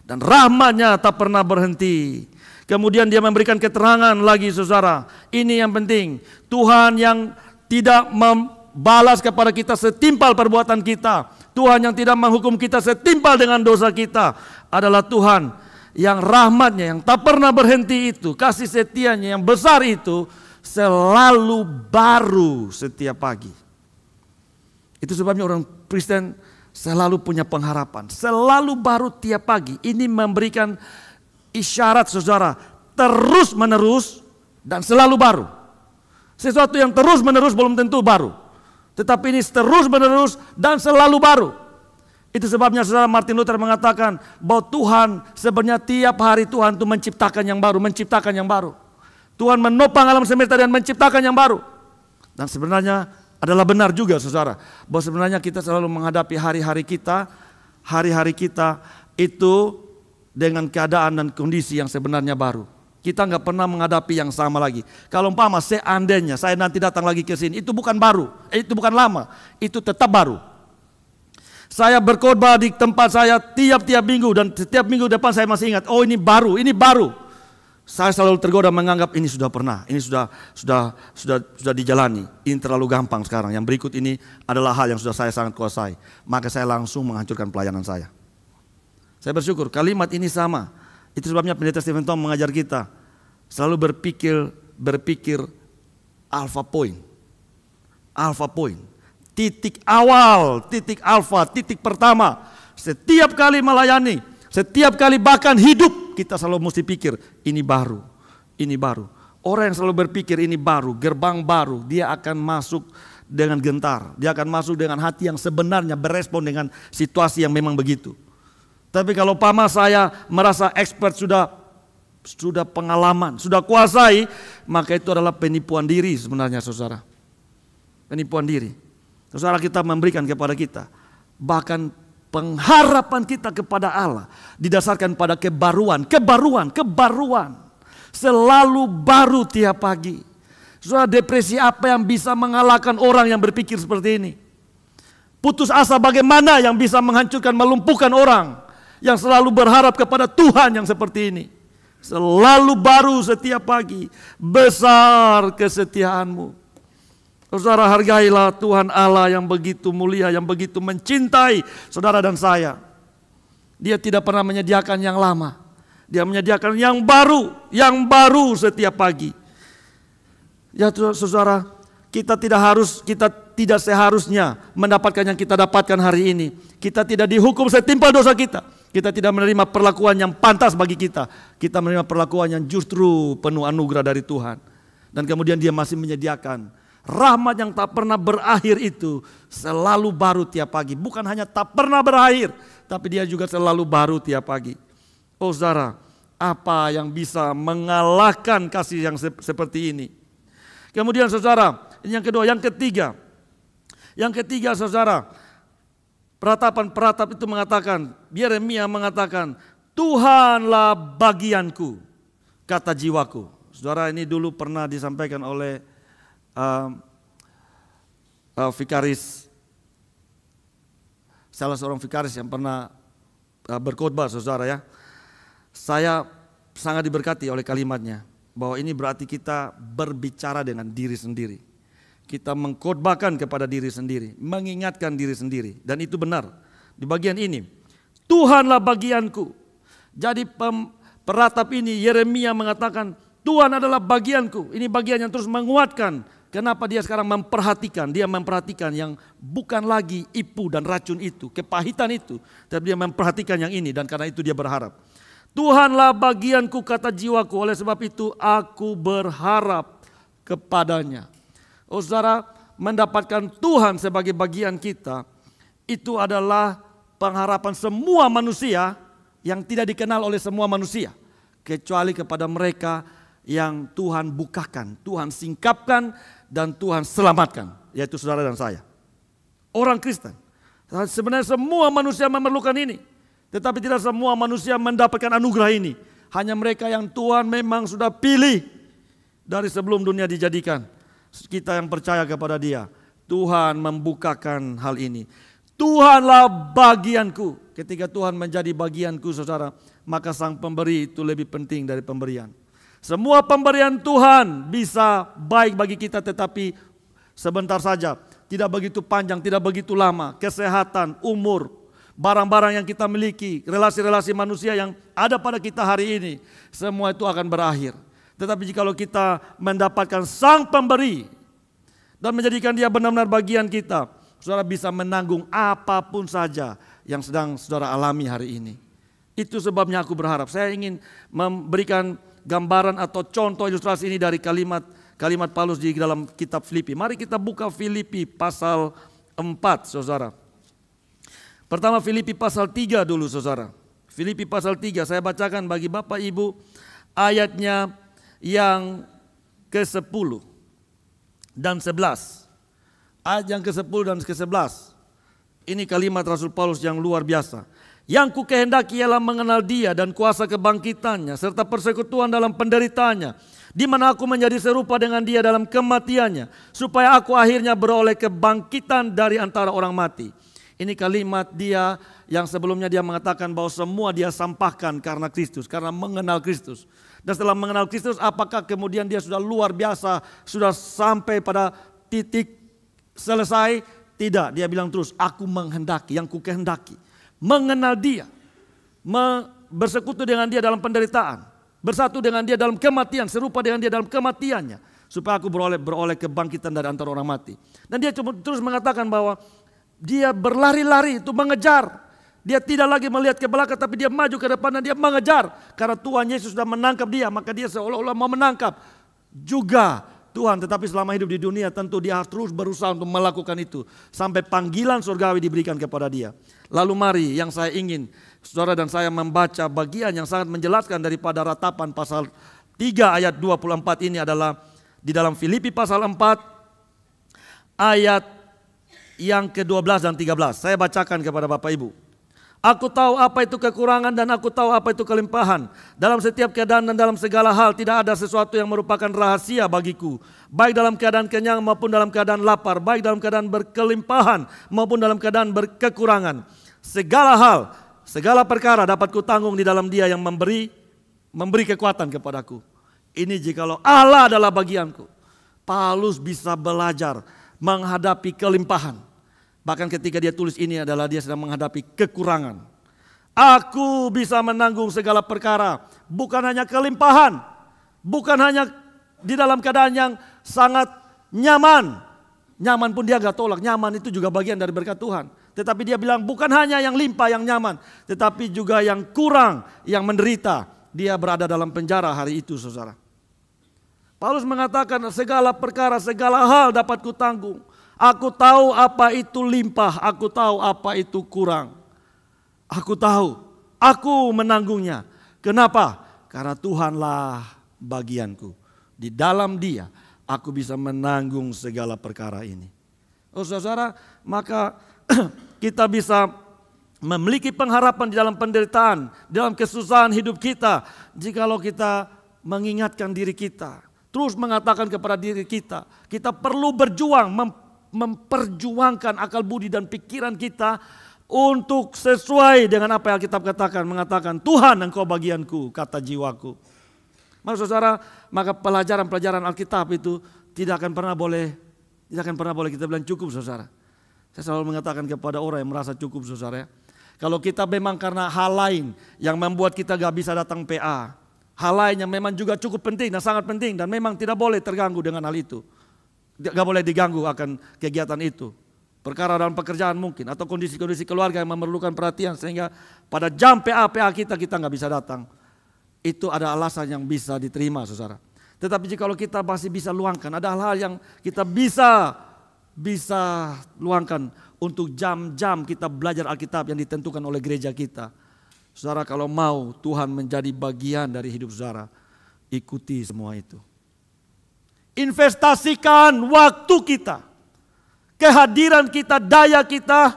Dan rahmat-Nya tak pernah berhenti. Kemudian Dia memberikan keterangan lagi saudara. Ini yang penting. Tuhan yang tidak membalas kepada kita setimpal perbuatan kita. Tuhan yang tidak menghukum kita setimpal dengan dosa kita. Adalah Tuhan yang rahmat-Nya yang tak pernah berhenti itu. Kasih setia-Nya yang besar itu selalu baru setiap pagi. Itu sebabnya orang Kristen selalu punya pengharapan, selalu baru tiap pagi. Ini memberikan isyarat saudara, terus menerus dan selalu baru. Sesuatu yang terus menerus belum tentu baru, tetapi ini terus menerus dan selalu baru. Itu sebabnya saudara Martin Luther mengatakan bahwa Tuhan sebenarnya tiap hari Tuhan itu menciptakan yang baru, menciptakan yang baru. Tuhan menopang alam semesta dan menciptakan yang baru. Dan sebenarnya adalah benar juga saudara, bahwa sebenarnya kita selalu menghadapi hari-hari kita itu dengan keadaan dan kondisi yang sebenarnya baru. Kita nggak pernah menghadapi yang sama lagi. Kalau umpama seandainya saya nanti datang lagi ke sini, itu bukan baru, itu bukan lama, itu tetap baru. Saya berkhotbah di tempat saya tiap-tiap minggu dan setiap minggu depan saya masih ingat, oh ini baru, ini baru. Saya selalu tergoda menganggap ini sudah pernah, ini sudah dijalani, ini terlalu gampang sekarang. Yang berikut ini adalah hal yang sudah saya sangat kuasai. Maka saya langsung menghancurkan pelayanan saya. Saya bersyukur kalimat ini sama. Itu sebabnya Pendeta Stephen Tom mengajar kita selalu berpikir alpha point. Alpha point. Titik awal, titik alfa, titik pertama. Setiap kali melayani, setiap kali bahkan hidup, kita selalu mesti pikir ini baru, ini baru. Orang yang selalu berpikir ini baru, gerbang baru, dia akan masuk dengan gentar. Dia akan masuk dengan hati yang sebenarnya berespon dengan situasi yang memang begitu. Tapi kalau pama saya merasa expert, sudah pengalaman, sudah kuasai, maka itu adalah penipuan diri sebenarnya saudara. Penipuan diri. Saudara, kita memberikan kepada kita bahkan pengharapan kita kepada Allah didasarkan pada kebaruan. Selalu baru tiap pagi. Saudara, depresi apa yang bisa mengalahkan orang yang berpikir seperti ini? Putus asa bagaimana yang bisa menghancurkan, melumpuhkan orang yang selalu berharap kepada Tuhan yang seperti ini? Selalu baru setiap pagi. Besar kesetiaanmu. Saudara, hargailah Tuhan Allah yang begitu mulia, yang begitu mencintai saudara dan saya. Dia tidak pernah menyediakan yang lama. Dia menyediakan yang baru setiap pagi. Ya saudara, kita tidak seharusnya mendapatkan yang kita dapatkan hari ini. Kita tidak dihukum setimpal dosa kita. Kita tidak menerima perlakuan yang pantas bagi kita. Kita menerima perlakuan yang justru penuh anugerah dari Tuhan. Dan kemudian Dia masih menyediakan rahmat yang tak pernah berakhir itu selalu baru tiap pagi. Bukan hanya tak pernah berakhir, tapi Dia juga selalu baru tiap pagi. Oh saudara, apa yang bisa mengalahkan kasih yang seperti ini? Kemudian saudara, ini yang kedua, yang ketiga. Yang ketiga saudara, peratap itu mengatakan, Yeremia mengatakan, Tuhanlah bagianku, kata jiwaku. Saudara, ini dulu pernah disampaikan oleh vikaris, salah seorang vikaris yang pernah berkhotbah saudara ya. Saya sangat diberkati oleh kalimatnya, bahwa ini berarti kita berbicara dengan diri sendiri. Kita mengkhotbahkan kepada diri sendiri, mengingatkan diri sendiri. Dan itu benar. Di bagian ini, Tuhanlah bagianku. Jadi peratap ini, Yeremia mengatakan, Tuhan adalah bagianku. Ini bagian yang terus menguatkan. Kenapa dia sekarang memperhatikan? Dia memperhatikan yang bukan lagi ipu dan racun itu, kepahitan itu. Tapi dia memperhatikan yang ini, dan karena itu dia berharap. Tuhanlah bagianku, kata jiwaku, oleh sebab itu aku berharap kepadanya. Oh saudara, mendapatkan Tuhan sebagai bagian kita, itu adalah pengharapan semua manusia yang tidak dikenal oleh semua manusia, kecuali kepada mereka yang Tuhan bukakan, Tuhan singkapkan, dan Tuhan selamatkan, yaitu saudara dan saya. Orang Kristen. Sebenarnya semua manusia memerlukan ini, tetapi tidak semua manusia mendapatkan anugerah ini. Hanya mereka yang Tuhan memang sudah pilih dari sebelum dunia dijadikan. Kita yang percaya kepada Dia, Tuhan membukakan hal ini. Tuhanlah bagianku. Ketika Tuhan menjadi bagianku, saudara, maka sang pemberi itu lebih penting dari pemberian. Semua pemberian Tuhan bisa baik bagi kita, tetapi sebentar saja. Tidak begitu panjang, tidak begitu lama. Kesehatan, umur, barang-barang yang kita miliki, relasi-relasi manusia yang ada pada kita hari ini, semua itu akan berakhir. Tetapi jikalau kita mendapatkan sang pemberi dan menjadikan Dia benar-benar bagian kita, saudara bisa menanggung apapun saja yang sedang saudara alami hari ini. Itu sebabnya aku berharap, saya ingin memberikan gambaran atau contoh ilustrasi ini dari kalimat Paulus di dalam kitab Filipi. Mari kita buka Filipi pasal 4, saudara. Pertama Filipi pasal 3 dulu, saudara. Filipi pasal 3, saya bacakan bagi Bapak Ibu ayatnya yang ke-10 dan 11. Ayat yang ke-10 dan ke-11. Ini kalimat Rasul Paulus yang luar biasa. Yang ku kehendaki ialah mengenal Dia dan kuasa kebangkitannya serta persekutuan dalam penderitaannya, di mana aku menjadi serupa dengan Dia dalam kematiannya, supaya aku akhirnya beroleh kebangkitan dari antara orang mati. Ini kalimat dia yang sebelumnya dia mengatakan bahwa semua dia sampahkan karena Kristus, karena mengenal Kristus. Dan setelah mengenal Kristus, apakah kemudian dia sudah luar biasa, sudah sampai pada titik selesai? Tidak, dia bilang terus, aku menghendaki, yang ku kehendaki. Mengenal Dia, bersekutu dengan Dia dalam penderitaan, bersatu dengan Dia dalam kematian, serupa dengan Dia dalam kematiannya, supaya aku beroleh kebangkitan dari antara orang mati. Dan dia terus mengatakan bahwa dia berlari-lari itu mengejar. Dia tidak lagi melihat ke belakang, tapi dia maju ke depan dan dia mengejar. Karena Tuhan Yesus sudah menangkap dia, maka dia seolah-olah mau menangkap juga Tuhan. Tetapi selama hidup di dunia tentu dia harus terus berusaha untuk melakukan itu, sampai panggilan surgawi diberikan kepada dia. Lalu mari, yang saya ingin saudara dan saya membaca bagian yang sangat menjelaskan daripada ratapan pasal 3 ayat 24 ini adalah di dalam Filipi pasal 4 ayat yang ke-12 dan 13. Saya bacakan kepada Bapak Ibu. Aku tahu apa itu kekurangan dan aku tahu apa itu kelimpahan. Dalam setiap keadaan dan dalam segala hal tidak ada sesuatu yang merupakan rahasia bagiku. Baik dalam keadaan kenyang maupun dalam keadaan lapar. Baik dalam keadaan berkelimpahan maupun dalam keadaan berkekurangan. Segala hal, segala perkara dapat kutanggung di dalam Dia yang memberi kekuatan kepadaku. Ini jikalau Allah adalah bagianku. Paulus bisa belajar menghadapi kelimpahan. Bahkan ketika dia tulis ini adalah dia sedang menghadapi kekurangan. Aku bisa menanggung segala perkara. Bukan hanya kelimpahan. Bukan hanya di dalam keadaan yang sangat nyaman. Nyaman pun dia gak tolak. Nyaman itu juga bagian dari berkat Tuhan. Tetapi dia bilang bukan hanya yang limpah, yang nyaman. Tetapi juga yang kurang, yang menderita. Dia berada dalam penjara hari itu, saudara. Paulus mengatakan segala perkara, segala hal dapat kutanggung. Aku tahu apa itu limpah, aku tahu apa itu kurang. Aku tahu, aku menanggungnya. Kenapa? Karena Tuhanlah bagianku. Di dalam Dia, aku bisa menanggung segala perkara ini. Oh saudara, maka kita bisa memiliki pengharapan di dalam penderitaan, dalam kesusahan hidup kita. Jikalau kita mengingatkan diri kita, terus mengatakan kepada diri kita, kita perlu berjuang, memperjuangkan akal budi dan pikiran kita untuk sesuai dengan apa yang Alkitab katakan, mengatakan Tuhan engkau bagianku, kata jiwaku. Maka saudara, maka pelajaran-pelajaran Alkitab itu tidak akan pernah boleh kita bilang cukup, saudara. Saya selalu mengatakan kepada orang yang merasa cukup, saudara, ya. Kalau kita memang karena hal lain yang membuat kita gak bisa datang PA, hal lain yang memang juga cukup penting dan sangat penting dan memang tidak boleh terganggu dengan hal itu. Gak boleh diganggu akan kegiatan itu. Perkara dalam pekerjaan mungkin atau kondisi-kondisi keluarga yang memerlukan perhatian sehingga pada jam PA kita gak bisa datang. Itu ada alasan yang bisa diterima, saudara. Tetapi kalau kita masih bisa luangkan, ada hal-hal yang kita bisa luangkan untuk jam-jam kita belajar Alkitab yang ditentukan oleh gereja kita. Saudara, kalau mau Tuhan menjadi bagian dari hidup saudara, ikuti semua itu. Investasikan waktu kita, kehadiran kita, daya kita,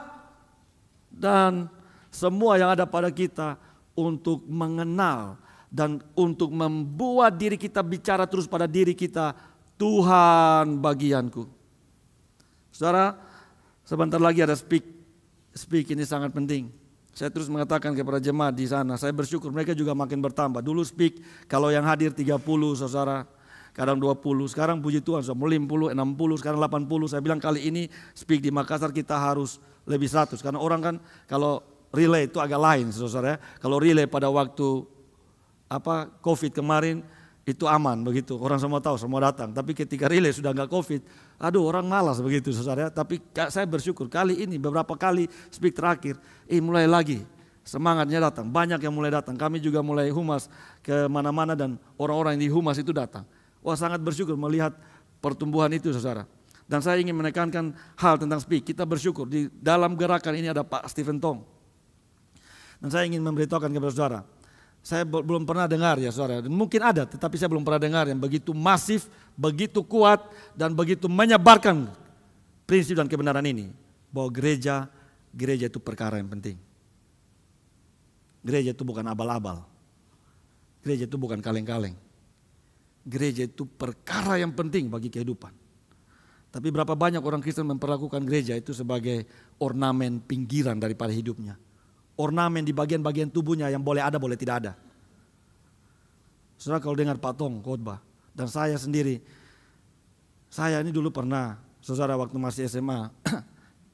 dan semua yang ada pada kita untuk mengenal dan untuk membuat diri kita bicara terus pada diri kita, Tuhan bagianku. Saudara, sebentar lagi ada speak ini sangat penting. Saya terus mengatakan kepada jemaat di sana, saya bersyukur mereka juga makin bertambah. Dulu speak kalau yang hadir 30 saudara, kadang 20, sekarang puji Tuhan sudah 50, 60, sekarang 80. Saya bilang kali ini speak di Makassar kita harus lebih 100. Karena orang kan kalau relay itu agak lain saudara. Kalau relay pada waktu COVID kemarin itu aman begitu, orang semua tahu, semua datang. Tapi ketika relay sudah enggak COVID, aduh orang malas begitu saudara. Tapi saya bersyukur kali ini beberapa kali speak terakhir, mulai lagi semangatnya datang. Banyak yang mulai datang, kami juga mulai humas ke mana-mana dan orang-orang yang di humas itu datang. Wah, sangat bersyukur melihat pertumbuhan itu saudara. Dan saya ingin menekankan hal tentang speak, kita bersyukur di dalam gerakan ini ada Pak Stephen Tong. Dan saya ingin memberitahukan kepada saudara, saya belum pernah dengar ya saudara, mungkin ada tetapi saya belum pernah dengar yang begitu masif, begitu kuat dan begitu menyebarkan prinsip dan kebenaran ini. Bahwa gereja itu perkara yang penting. Gereja itu bukan abal-abal. Gereja itu bukan kaleng-kaleng. Gereja itu perkara yang penting bagi kehidupan. Tapi berapa banyak orang Kristen memperlakukan gereja itu sebagai ornamen pinggiran daripada hidupnya. Ornamen di bagian-bagian tubuhnya yang boleh ada, boleh tidak ada. Saudara kalau dengar Pak Tong khotbah, dan saya sendiri, saya ini dulu pernah, saudara waktu masih SMA,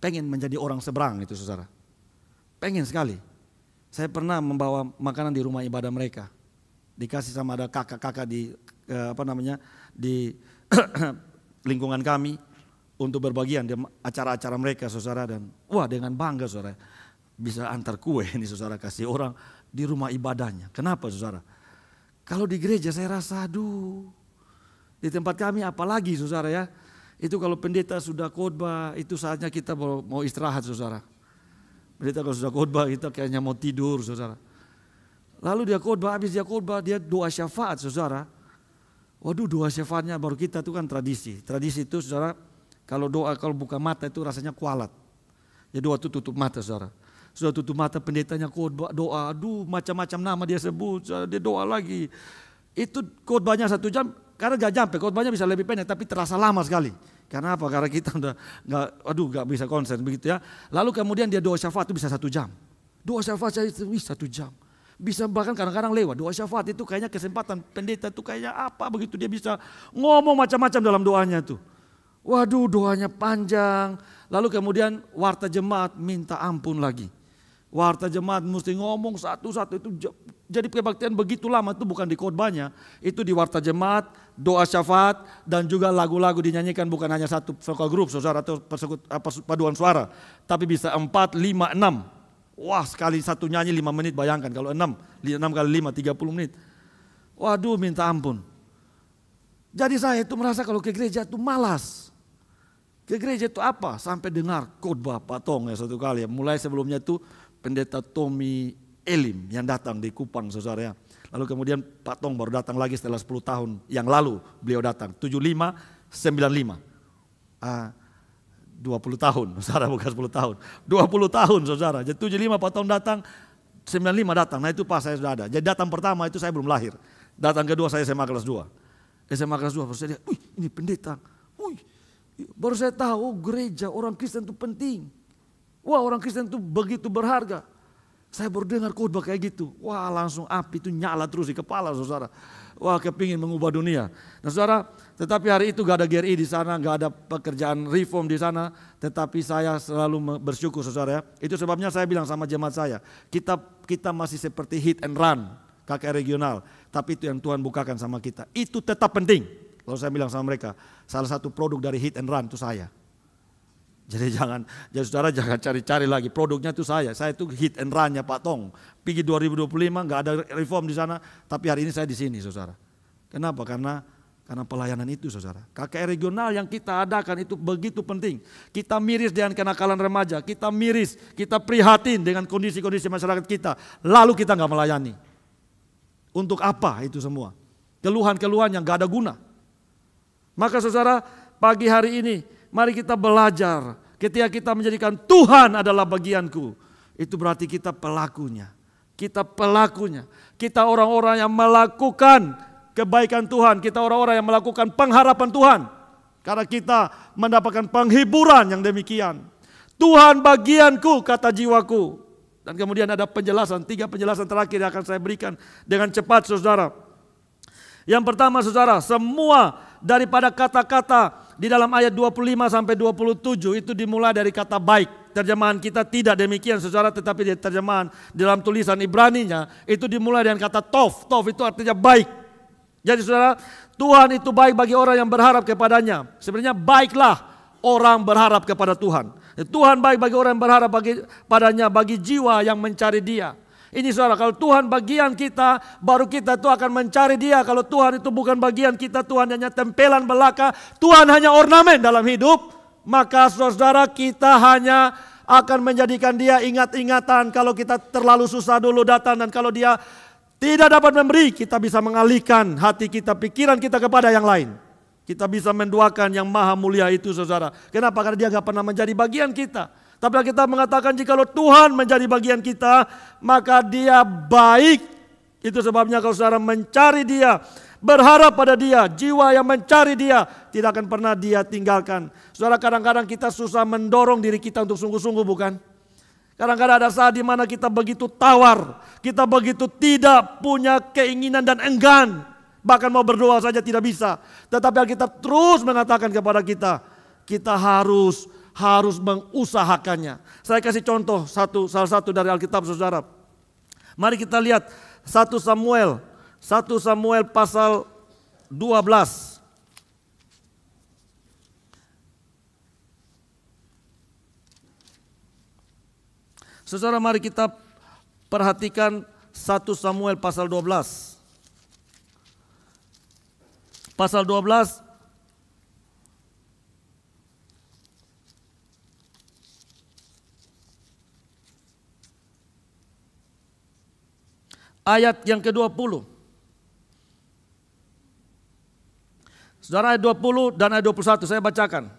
pengen menjadi orang seberang itu saudara. Pengen sekali. Saya pernah membawa makanan di rumah ibadah mereka. Dikasih sama ada kakak-kakak di di lingkungan kami untuk berbagian di acara-acara mereka saudara. Dan wah dengan bangga saudara. Bisa antar kue ini saudara kasih orang di rumah ibadahnya. Kenapa saudara? Kalau di gereja saya rasa aduh. Di tempat kami apalagi saudara ya. Itu kalau pendeta sudah khotbah itu saatnya kita mau istirahat saudara. Pendeta kalau sudah khotbah kita kayaknya mau tidur saudara. Lalu dia khotbah, habis dia khotbah dia doa syafaat saudara. Waduh doa syafaatnya baru kita itu kan tradisi. Tradisi itu saudara kalau doa kalau buka mata itu rasanya kualat. Ya doa itu tutup mata saudara. Sudah tutup mata pendetanya khotbah doa, aduh macam-macam nama dia sebut, dia doa lagi. Itu khotbahnya 1 jam, karena gak nyampe, khotbahnya bisa lebih pendek tapi terasa lama sekali. Karena apa? Karena kita udah gak bisa konsen begitu ya. Lalu kemudian dia doa syafaat itu bisa 1 jam. Doa syafaat itu 1 jam. Bisa bahkan kadang-kadang lewat. Doa syafaat itu kayaknya kesempatan pendeta itu kayaknya apa begitu dia bisa ngomong macam-macam dalam doanya tuh. Waduh doanya panjang. Lalu kemudian warta jemaat minta ampun lagi. Warta jemaat mesti ngomong satu-satu itu jadi kebaktian begitu lama itu bukan di khotbahnya, itu di warta jemaat, doa syafaat dan juga lagu-lagu dinyanyikan bukan hanya satu vokal group saudara atau paduan suara, tapi bisa 4, 5, 6. Wah sekali satu nyanyi 5 menit bayangkan kalau 6 kali 5 30 menit. Waduh minta ampun. Jadi saya itu merasa kalau ke gereja itu malas. Ke gereja itu apa? Sampai dengar khotbah Pak Tong ya satu kali ya. Mulai sebelumnya itu pendeta Tommy Elim yang datang di Kupang saudara ya. Lalu kemudian Pak Tong baru datang lagi setelah 10 tahun yang lalu beliau datang. 75, 95. 20 tahun saudara bukan 10 tahun. 20 tahun saudara. Jadi 75 Pak Tong datang, 95 datang. Nah itu pas saya sudah ada. Jadi datang pertama itu saya belum lahir. Datang kedua saya SMA kelas 2. SMA kelas 2 baru saya lihat, wih ini pendeta. Baru saya tahu gereja orang Kristen itu penting. Wah orang Kristen itu begitu berharga. Saya baru dengar khotbah kayak gitu. Wah langsung api itu nyala terus di kepala saudara. Wah kepingin mengubah dunia. Nah saudara, tetapi hari itu gak ada GRI di sana, gak ada pekerjaan reform di sana. Tetapi saya selalu bersyukur saudara ya. Itu sebabnya saya bilang sama jemaat saya. Kita masih seperti hit and run KKR regional. Tapi itu yang Tuhan bukakan sama kita. Itu tetap penting. Lalu saya bilang sama mereka, salah satu produk dari hit and run itu saya. Jadi saudara jangan cari-cari lagi produknya itu saya itu hit and run-nya Pak Tong. Pergi 2025 nggak ada reform di sana, tapi hari ini saya di sini saudara. Kenapa? Karena Karena pelayanan itu saudara. KKR regional yang kita adakan itu begitu penting. Kita miris dengan kenakalan remaja. Kita miris, kita prihatin dengan kondisi-kondisi masyarakat kita. Lalu kita nggak melayani. Untuk apa itu semua? Keluhan-keluhan yang gak ada guna. Maka saudara, pagi hari ini mari kita belajar. Ketika kita menjadikan Tuhan adalah bagianku, itu berarti kita pelakunya. Kita pelakunya. Kita orang-orang yang melakukan kebaikan Tuhan. Kita orang-orang yang melakukan pengharapan Tuhan. Karena kita mendapatkan penghiburan yang demikian. Tuhan bagianku, kata jiwaku. Dan kemudian ada penjelasan, 3 penjelasan terakhir yang akan saya berikan dengan cepat saudara. Yang pertama saudara, semua daripada kata-kata di dalam ayat 25 sampai 27 itu dimulai dari kata baik. Terjemahan kita tidak demikian saudara, tetapi di terjemahan dalam tulisan Ibraninya itu dimulai dengan kata tov. Tov itu artinya baik. Jadi saudara, Tuhan itu baik bagi orang yang berharap kepadanya. Sebenarnya baiklah orang berharap kepada Tuhan. Tuhan baik bagi orang yang berharap padanya, bagi jiwa yang mencari Dia. Ini saudara, kalau Tuhan bagian kita, baru kita itu akan mencari Dia. Kalau Tuhan itu bukan bagian kita, Tuhan hanya tempelan belaka, Tuhan hanya ornamen dalam hidup, maka saudara kita hanya akan menjadikan Dia ingat-ingatan. Kalau kita terlalu susah dulu datang, dan kalau Dia tidak dapat memberi, kita bisa mengalihkan hati kita, pikiran kita kepada yang lain. Kita bisa menduakan yang maha mulia itu saudara. Kenapa? Karena Dia gak pernah menjadi bagian kita. Tapi kita mengatakan jikalau Tuhan menjadi bagian kita, maka Dia baik. Itu sebabnya kalau saudara mencari Dia, berharap pada Dia, jiwa yang mencari Dia tidak akan pernah Dia tinggalkan. Saudara, kadang-kadang kita susah mendorong diri kita untuk sungguh-sungguh, bukan? Kadang-kadang ada saat di mana kita begitu tawar, kita begitu tidak punya keinginan dan enggan, bahkan mau berdoa saja tidak bisa. Tetapi Alkitab terus mengatakan kepada kita, kita harus mengusahakannya. Saya kasih contoh salah satu dari Alkitab saudara. Mari kita lihat 1 Samuel pasal 12. Saudara, mari kita perhatikan 1 Samuel pasal 12. Pasal 12 ayat yang ke-20. Saudara, ayat 20 dan ayat 21 saya bacakan.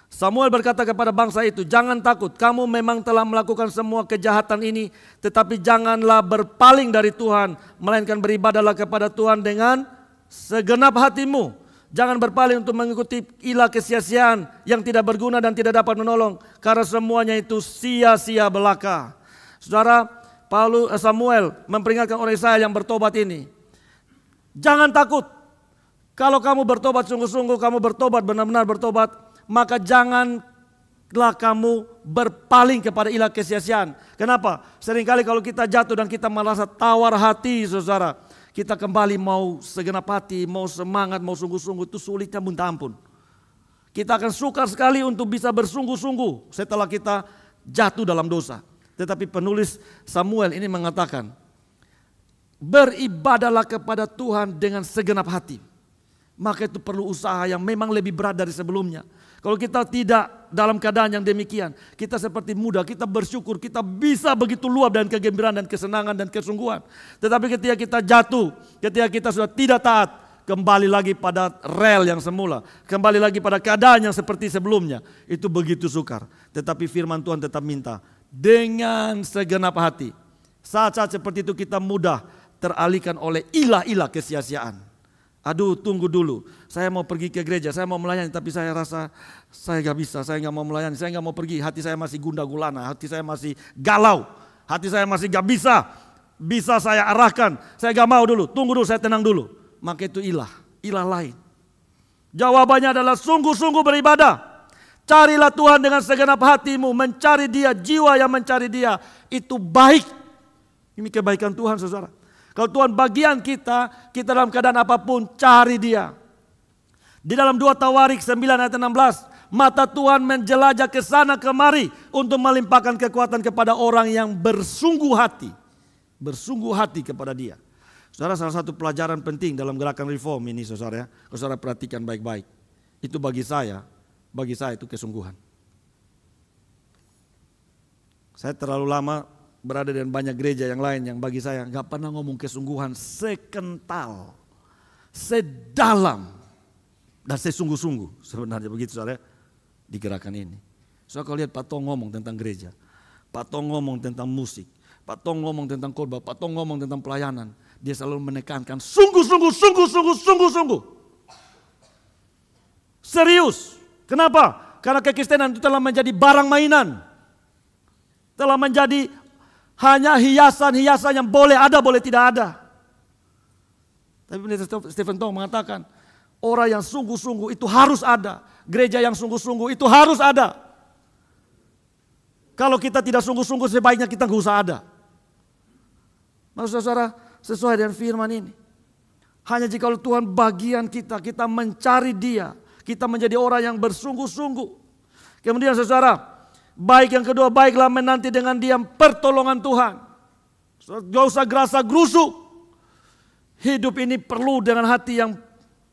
Samuel berkata kepada bangsa itu, jangan takut, kamu memang telah melakukan semua kejahatan ini, tetapi janganlah berpaling dari Tuhan, melainkan beribadahlah kepada Tuhan dengan segenap hatimu. Jangan berpaling untuk mengikuti ilah kesia-siaan yang tidak berguna dan tidak dapat menolong, karena semuanya itu sia-sia belaka. Saudara, Samuel memperingatkan orang Israel yang bertobat ini, jangan takut. Kalau kamu bertobat sungguh-sungguh, kamu bertobat benar-benar bertobat, maka janganlah kamu berpaling kepada ilah kesia-siaan. Kenapa? Seringkali kalau kita jatuh dan kita merasa tawar hati saudara, kita kembali mau segenap hati, mau semangat, mau sungguh-sungguh, itu sulitnya minta ampun. Kita akan sukar sekali untuk bisa bersungguh-sungguh setelah kita jatuh dalam dosa. Tetapi penulis Samuel ini mengatakan, beribadahlah kepada Tuhan dengan segenap hati. Maka itu perlu usaha yang memang lebih berat dari sebelumnya. Kalau kita tidak dalam keadaan yang demikian, kita seperti muda, kita bersyukur, kita bisa begitu luap dan kegembiraan dan kesenangan dan kesungguhan. Tetapi ketika kita jatuh, ketika kita sudah tidak taat, kembali lagi pada rel yang semula, kembali lagi pada keadaan yang seperti sebelumnya, itu begitu sukar. Tetapi firman Tuhan tetap minta, dengan segenap hati. Saat-saat seperti itu kita mudah teralihkan oleh ilah-ilah kesia-siaan. Aduh, tunggu dulu, saya mau pergi ke gereja, saya mau melayani, tapi saya rasa saya gak bisa, saya gak mau melayani, saya gak mau pergi, hati saya masih gundah gulana, hati saya masih galau, hati saya masih gak bisa saya arahkan, saya gak mau dulu, tunggu dulu, saya tenang dulu. Maka itu ilah lain. Jawabannya adalah sungguh-sungguh beribadah. Carilah Tuhan dengan segenap hatimu, mencari Dia, jiwa yang mencari Dia, itu baik. Ini kebaikan Tuhan saudara. Kalau Tuhan bagian kita dalam keadaan apapun cari Dia. Di dalam 2 Tawarik 9 ayat 16, mata Tuhan menjelajah ke sana kemari untuk melimpahkan kekuatan kepada orang yang bersungguh hati kepada Dia. Saudara, salah satu pelajaran penting dalam gerakan reform ini saudara ya, saudara perhatikan baik-baik. Itu bagi saya itu kesungguhan. Saya terlalu lama berada dengan banyak gereja yang lain yang bagi saya gak pernah ngomong kesungguhan sekental, sedalam, dan sesungguh-sungguh sebenarnya begitu saudara di gerakan ini. Soalnya kalau lihat Pak Tong ngomong tentang gereja, Pak Tong ngomong tentang musik, Pak Tong ngomong tentang khotbah, Pak Tong ngomong tentang pelayanan, dia selalu menekankan sungguh-sungguh. Serius. Kenapa? Karena kekristenan itu telah menjadi barang mainan. Telah menjadi hanya hiasan-hiasan yang boleh ada, boleh tidak ada. Tapi Stephen Tong mengatakan, orang yang sungguh-sungguh itu harus ada. Gereja yang sungguh-sungguh itu harus ada. Kalau kita tidak sungguh-sungguh, sebaiknya kita nggak usah ada. Maksud saudara, sesuai dengan firman ini. Hanya jika Tuhan bagian kita mencari Dia, kita menjadi orang yang bersungguh-sungguh. Kemudian saudara, baik yang kedua, baiklah menanti dengan diam pertolongan Tuhan. Gak usah gerasa gerusuk. Hidup ini perlu dengan hati yang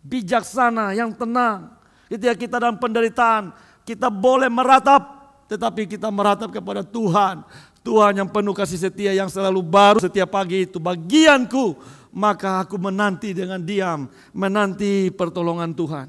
bijaksana, yang tenang. Ketika kita dalam penderitaan, kita boleh meratap, tetapi kita meratap kepada Tuhan. Tuhan yang penuh kasih setia, yang selalu baru setiap pagi itu bagianku. Maka aku menanti dengan diam, menanti pertolongan Tuhan.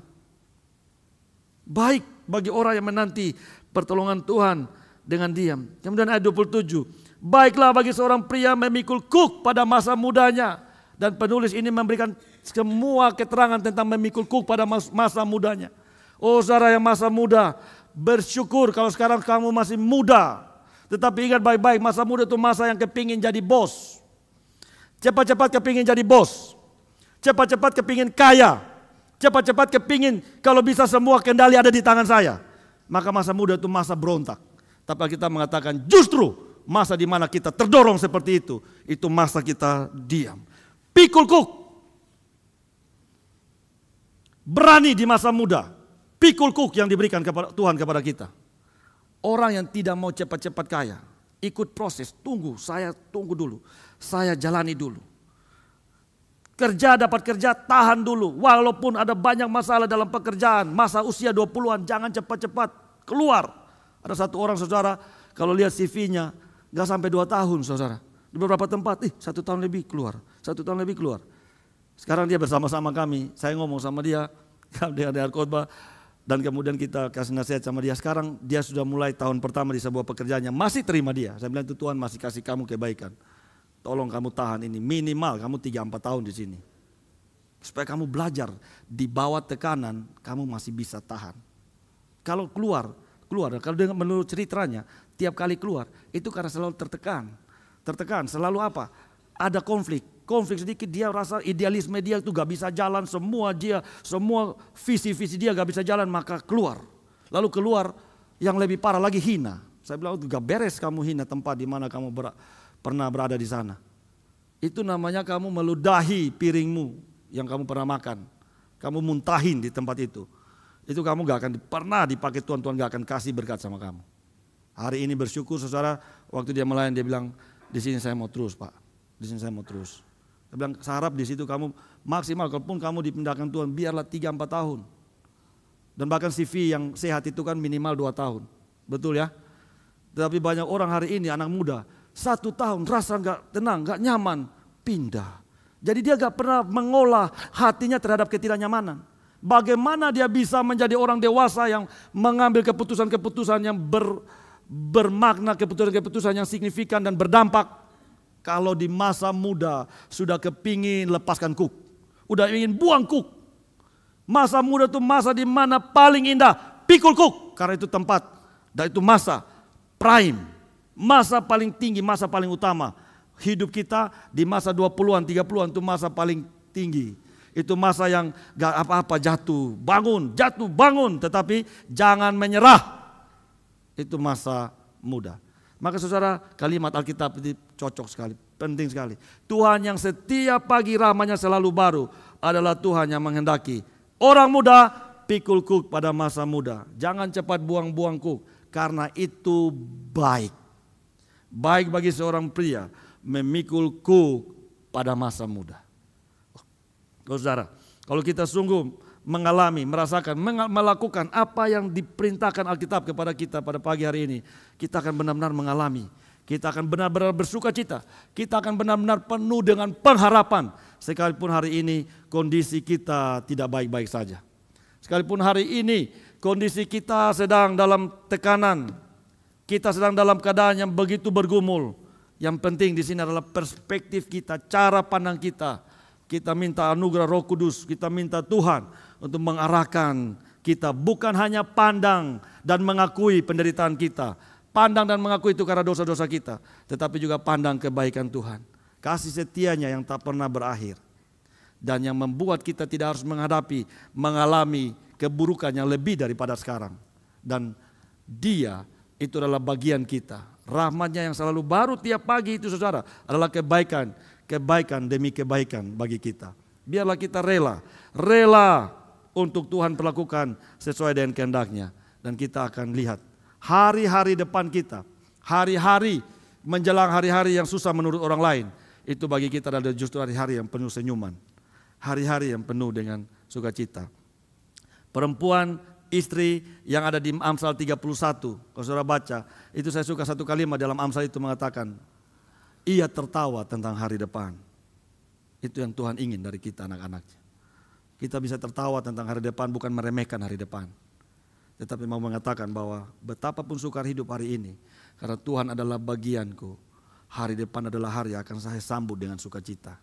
Baik bagi orang yang menanti pertolongan Tuhan dengan diam. Kemudian ayat 27. Baiklah bagi seorang pria memikul kuk pada masa mudanya. Dan penulis ini memberikan semua keterangan tentang memikul kuk pada masa mudanya. Oh saudara yang masa muda, bersyukur kalau sekarang kamu masih muda. Tetapi ingat baik-baik, masa muda itu masa yang kepingin jadi bos. Cepat-cepat kepingin jadi bos. Cepat-cepat kepingin kaya. Cepat-cepat kepingin kalau bisa semua kendali ada di tangan saya. Maka masa muda itu masa berontak. Tapi kita mengatakan justru masa di mana kita terdorong seperti itu masa kita diam. Pikul kuk. Berani di masa muda. Pikul kuk yang diberikan kepada Tuhan kepada kita. Orang yang tidak mau cepat-cepat kaya, ikut proses, saya tunggu dulu. Saya jalani dulu. Kerja dapat kerja, tahan dulu. Walaupun ada banyak masalah dalam pekerjaan, masa usia 20-an, jangan cepat-cepat keluar. Ada satu orang saudara, kalau lihat CV-nya, gak sampai 2 tahun saudara. Di beberapa tempat, 1 tahun lebih keluar. 1 tahun lebih keluar. Sekarang dia bersama-sama kami, saya ngomong sama dia, dengan khotbah, dan kemudian kita kasih nasihat sama dia. Sekarang dia sudah mulai tahun pertama di sebuah pekerjaannya, masih terima dia. Saya bilang itu Tuhan masih kasih kamu kebaikan. Tolong kamu tahan ini, minimal kamu 3-4 tahun di sini. Supaya kamu belajar, di bawah tekanan kamu masih bisa tahan. Kalau keluar, kalau dengan menurut ceritanya, tiap kali keluar, itu karena selalu tertekan, selalu apa? Ada konflik sedikit, dia rasa idealisme dia itu gak bisa jalan, semua visi-visi dia gak bisa jalan, maka keluar. Lalu keluar, yang lebih parah lagi hina. Saya bilang, gak beres kamu hina tempat di mana kamu pernah berada di sana. Itu namanya kamu meludahi piringmu yang kamu pernah makan. Kamu muntahin di tempat itu. Itu kamu gak akan pernah dipakai Tuhan gak akan kasih berkat sama kamu. Hari ini bersyukur saudara, waktu dia melayani dia bilang, di sini saya mau terus Pak. Di sini saya mau terus. Dia bilang, saya harap di situ kamu maksimal, kalaupun kamu dipindahkan Tuhan, biarlah 3-4 tahun. Dan bahkan CV yang sehat itu kan minimal 2 tahun. Betul ya? Tetapi banyak orang hari ini, anak muda, 1 tahun rasa gak tenang, gak nyaman, pindah. Jadi dia gak pernah mengolah hatinya terhadap ketidaknyamanan. Bagaimana dia bisa menjadi orang dewasa yang mengambil keputusan-keputusan yang bermakna, keputusan-keputusan yang signifikan dan berdampak. Kalau di masa muda sudah kepingin lepaskan kuk, udah ingin buang kuk. Masa muda itu masa di mana paling indah, pikul kuk. Karena itu tempat, dan itu masa prime, masa paling tinggi, masa paling utama. Hidup kita di masa 20-an, 30-an itu masa paling tinggi. Itu masa yang gak apa-apa, jatuh, bangun. Tetapi jangan menyerah. Itu masa muda. Maka saudara, kalimat Alkitab ini cocok sekali, penting sekali. Tuhan yang setiap pagi rahmatnya selalu baru adalah Tuhan yang menghendaki orang muda pikul kuk pada masa muda. Jangan cepat buang-buang kuk, karena itu baik. Baik bagi seorang pria memikul kuk pada masa muda. Saudara, kalau kita sungguh mengalami, merasakan, melakukan apa yang diperintahkan Alkitab kepada kita pada pagi hari ini, kita akan benar-benar mengalami. Kita akan benar-benar bersuka cita. Kita akan benar-benar penuh dengan pengharapan. Sekalipun hari ini kondisi kita tidak baik-baik saja. Sekalipun hari ini kondisi kita sedang dalam tekanan. Kita sedang dalam keadaan yang begitu bergumul. Yang penting di sini adalah perspektif kita, cara pandang kita. Kita minta anugerah Roh Kudus, kita minta Tuhan untuk mengarahkan kita. Bukan hanya pandang dan mengakui penderitaan kita. Pandang dan mengakui itu karena dosa-dosa kita. Tetapi juga pandang kebaikan Tuhan. Kasih setianya yang tak pernah berakhir. Dan yang membuat kita tidak harus mengalami keburukan yang lebih daripada sekarang. Dan Dia itu adalah bagian kita. Rahmat-Nya yang selalu baru tiap pagi itu saudara adalah kebaikan. Kebaikan demi kebaikan bagi kita. Biarlah kita rela untuk Tuhan perlakukan sesuai dengan kehendak-Nya. Dan kita akan lihat hari-hari depan kita, hari-hari menjelang hari-hari yang susah menurut orang lain, itu bagi kita adalah justru hari-hari yang penuh senyuman, hari-hari yang penuh dengan sukacita. Perempuan, istri yang ada di Amsal 31, kalau saudara baca, itu saya suka satu kalimat dalam Amsal itu mengatakan, ia tertawa tentang hari depan. Itu yang Tuhan ingin dari kita anak-anaknya. Kita bisa tertawa tentang hari depan, bukan meremehkan hari depan. Tetapi mau mengatakan bahwa betapapun sukar hidup hari ini, karena Tuhan adalah bagianku, hari depan adalah hari yang akan saya sambut dengan sukacita.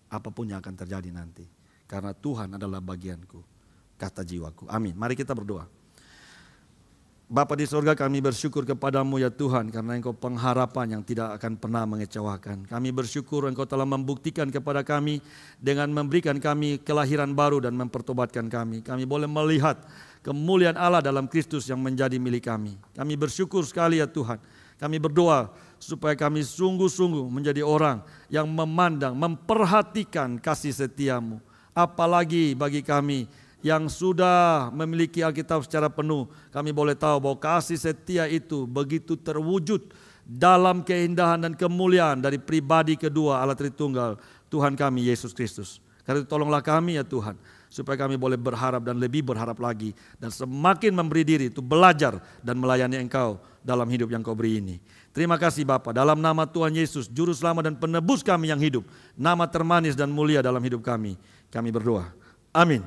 Apapun yang akan terjadi nanti. Karena Tuhan adalah bagianku, kata jiwaku. Amin. Mari kita berdoa. Bapa di surga, kami bersyukur kepadamu ya Tuhan, karena Engkau pengharapan yang tidak akan pernah mengecewakan. Kami bersyukur Engkau telah membuktikan kepada kami dengan memberikan kami kelahiran baru dan mempertobatkan kami. Kami boleh melihat kemuliaan Allah dalam Kristus yang menjadi milik kami. Kami bersyukur sekali ya Tuhan. Kami berdoa supaya kami sungguh-sungguh menjadi orang yang memandang, memperhatikan kasih setiamu. Apalagi bagi kami yang sudah memiliki Alkitab secara penuh, kami boleh tahu bahwa kasih setia itu begitu terwujud dalam keindahan dan kemuliaan dari pribadi kedua Allah Tritunggal, Tuhan kami Yesus Kristus. Karena itu tolonglah kami ya Tuhan, supaya kami boleh berharap dan lebih berharap lagi, dan semakin memberi diri itu belajar dan melayani Engkau dalam hidup yang Kau beri ini. Terima kasih Bapa, dalam nama Tuhan Yesus, Juru Selamat dan Penebus kami yang hidup, nama termanis dan mulia dalam hidup kami berdoa. Amin.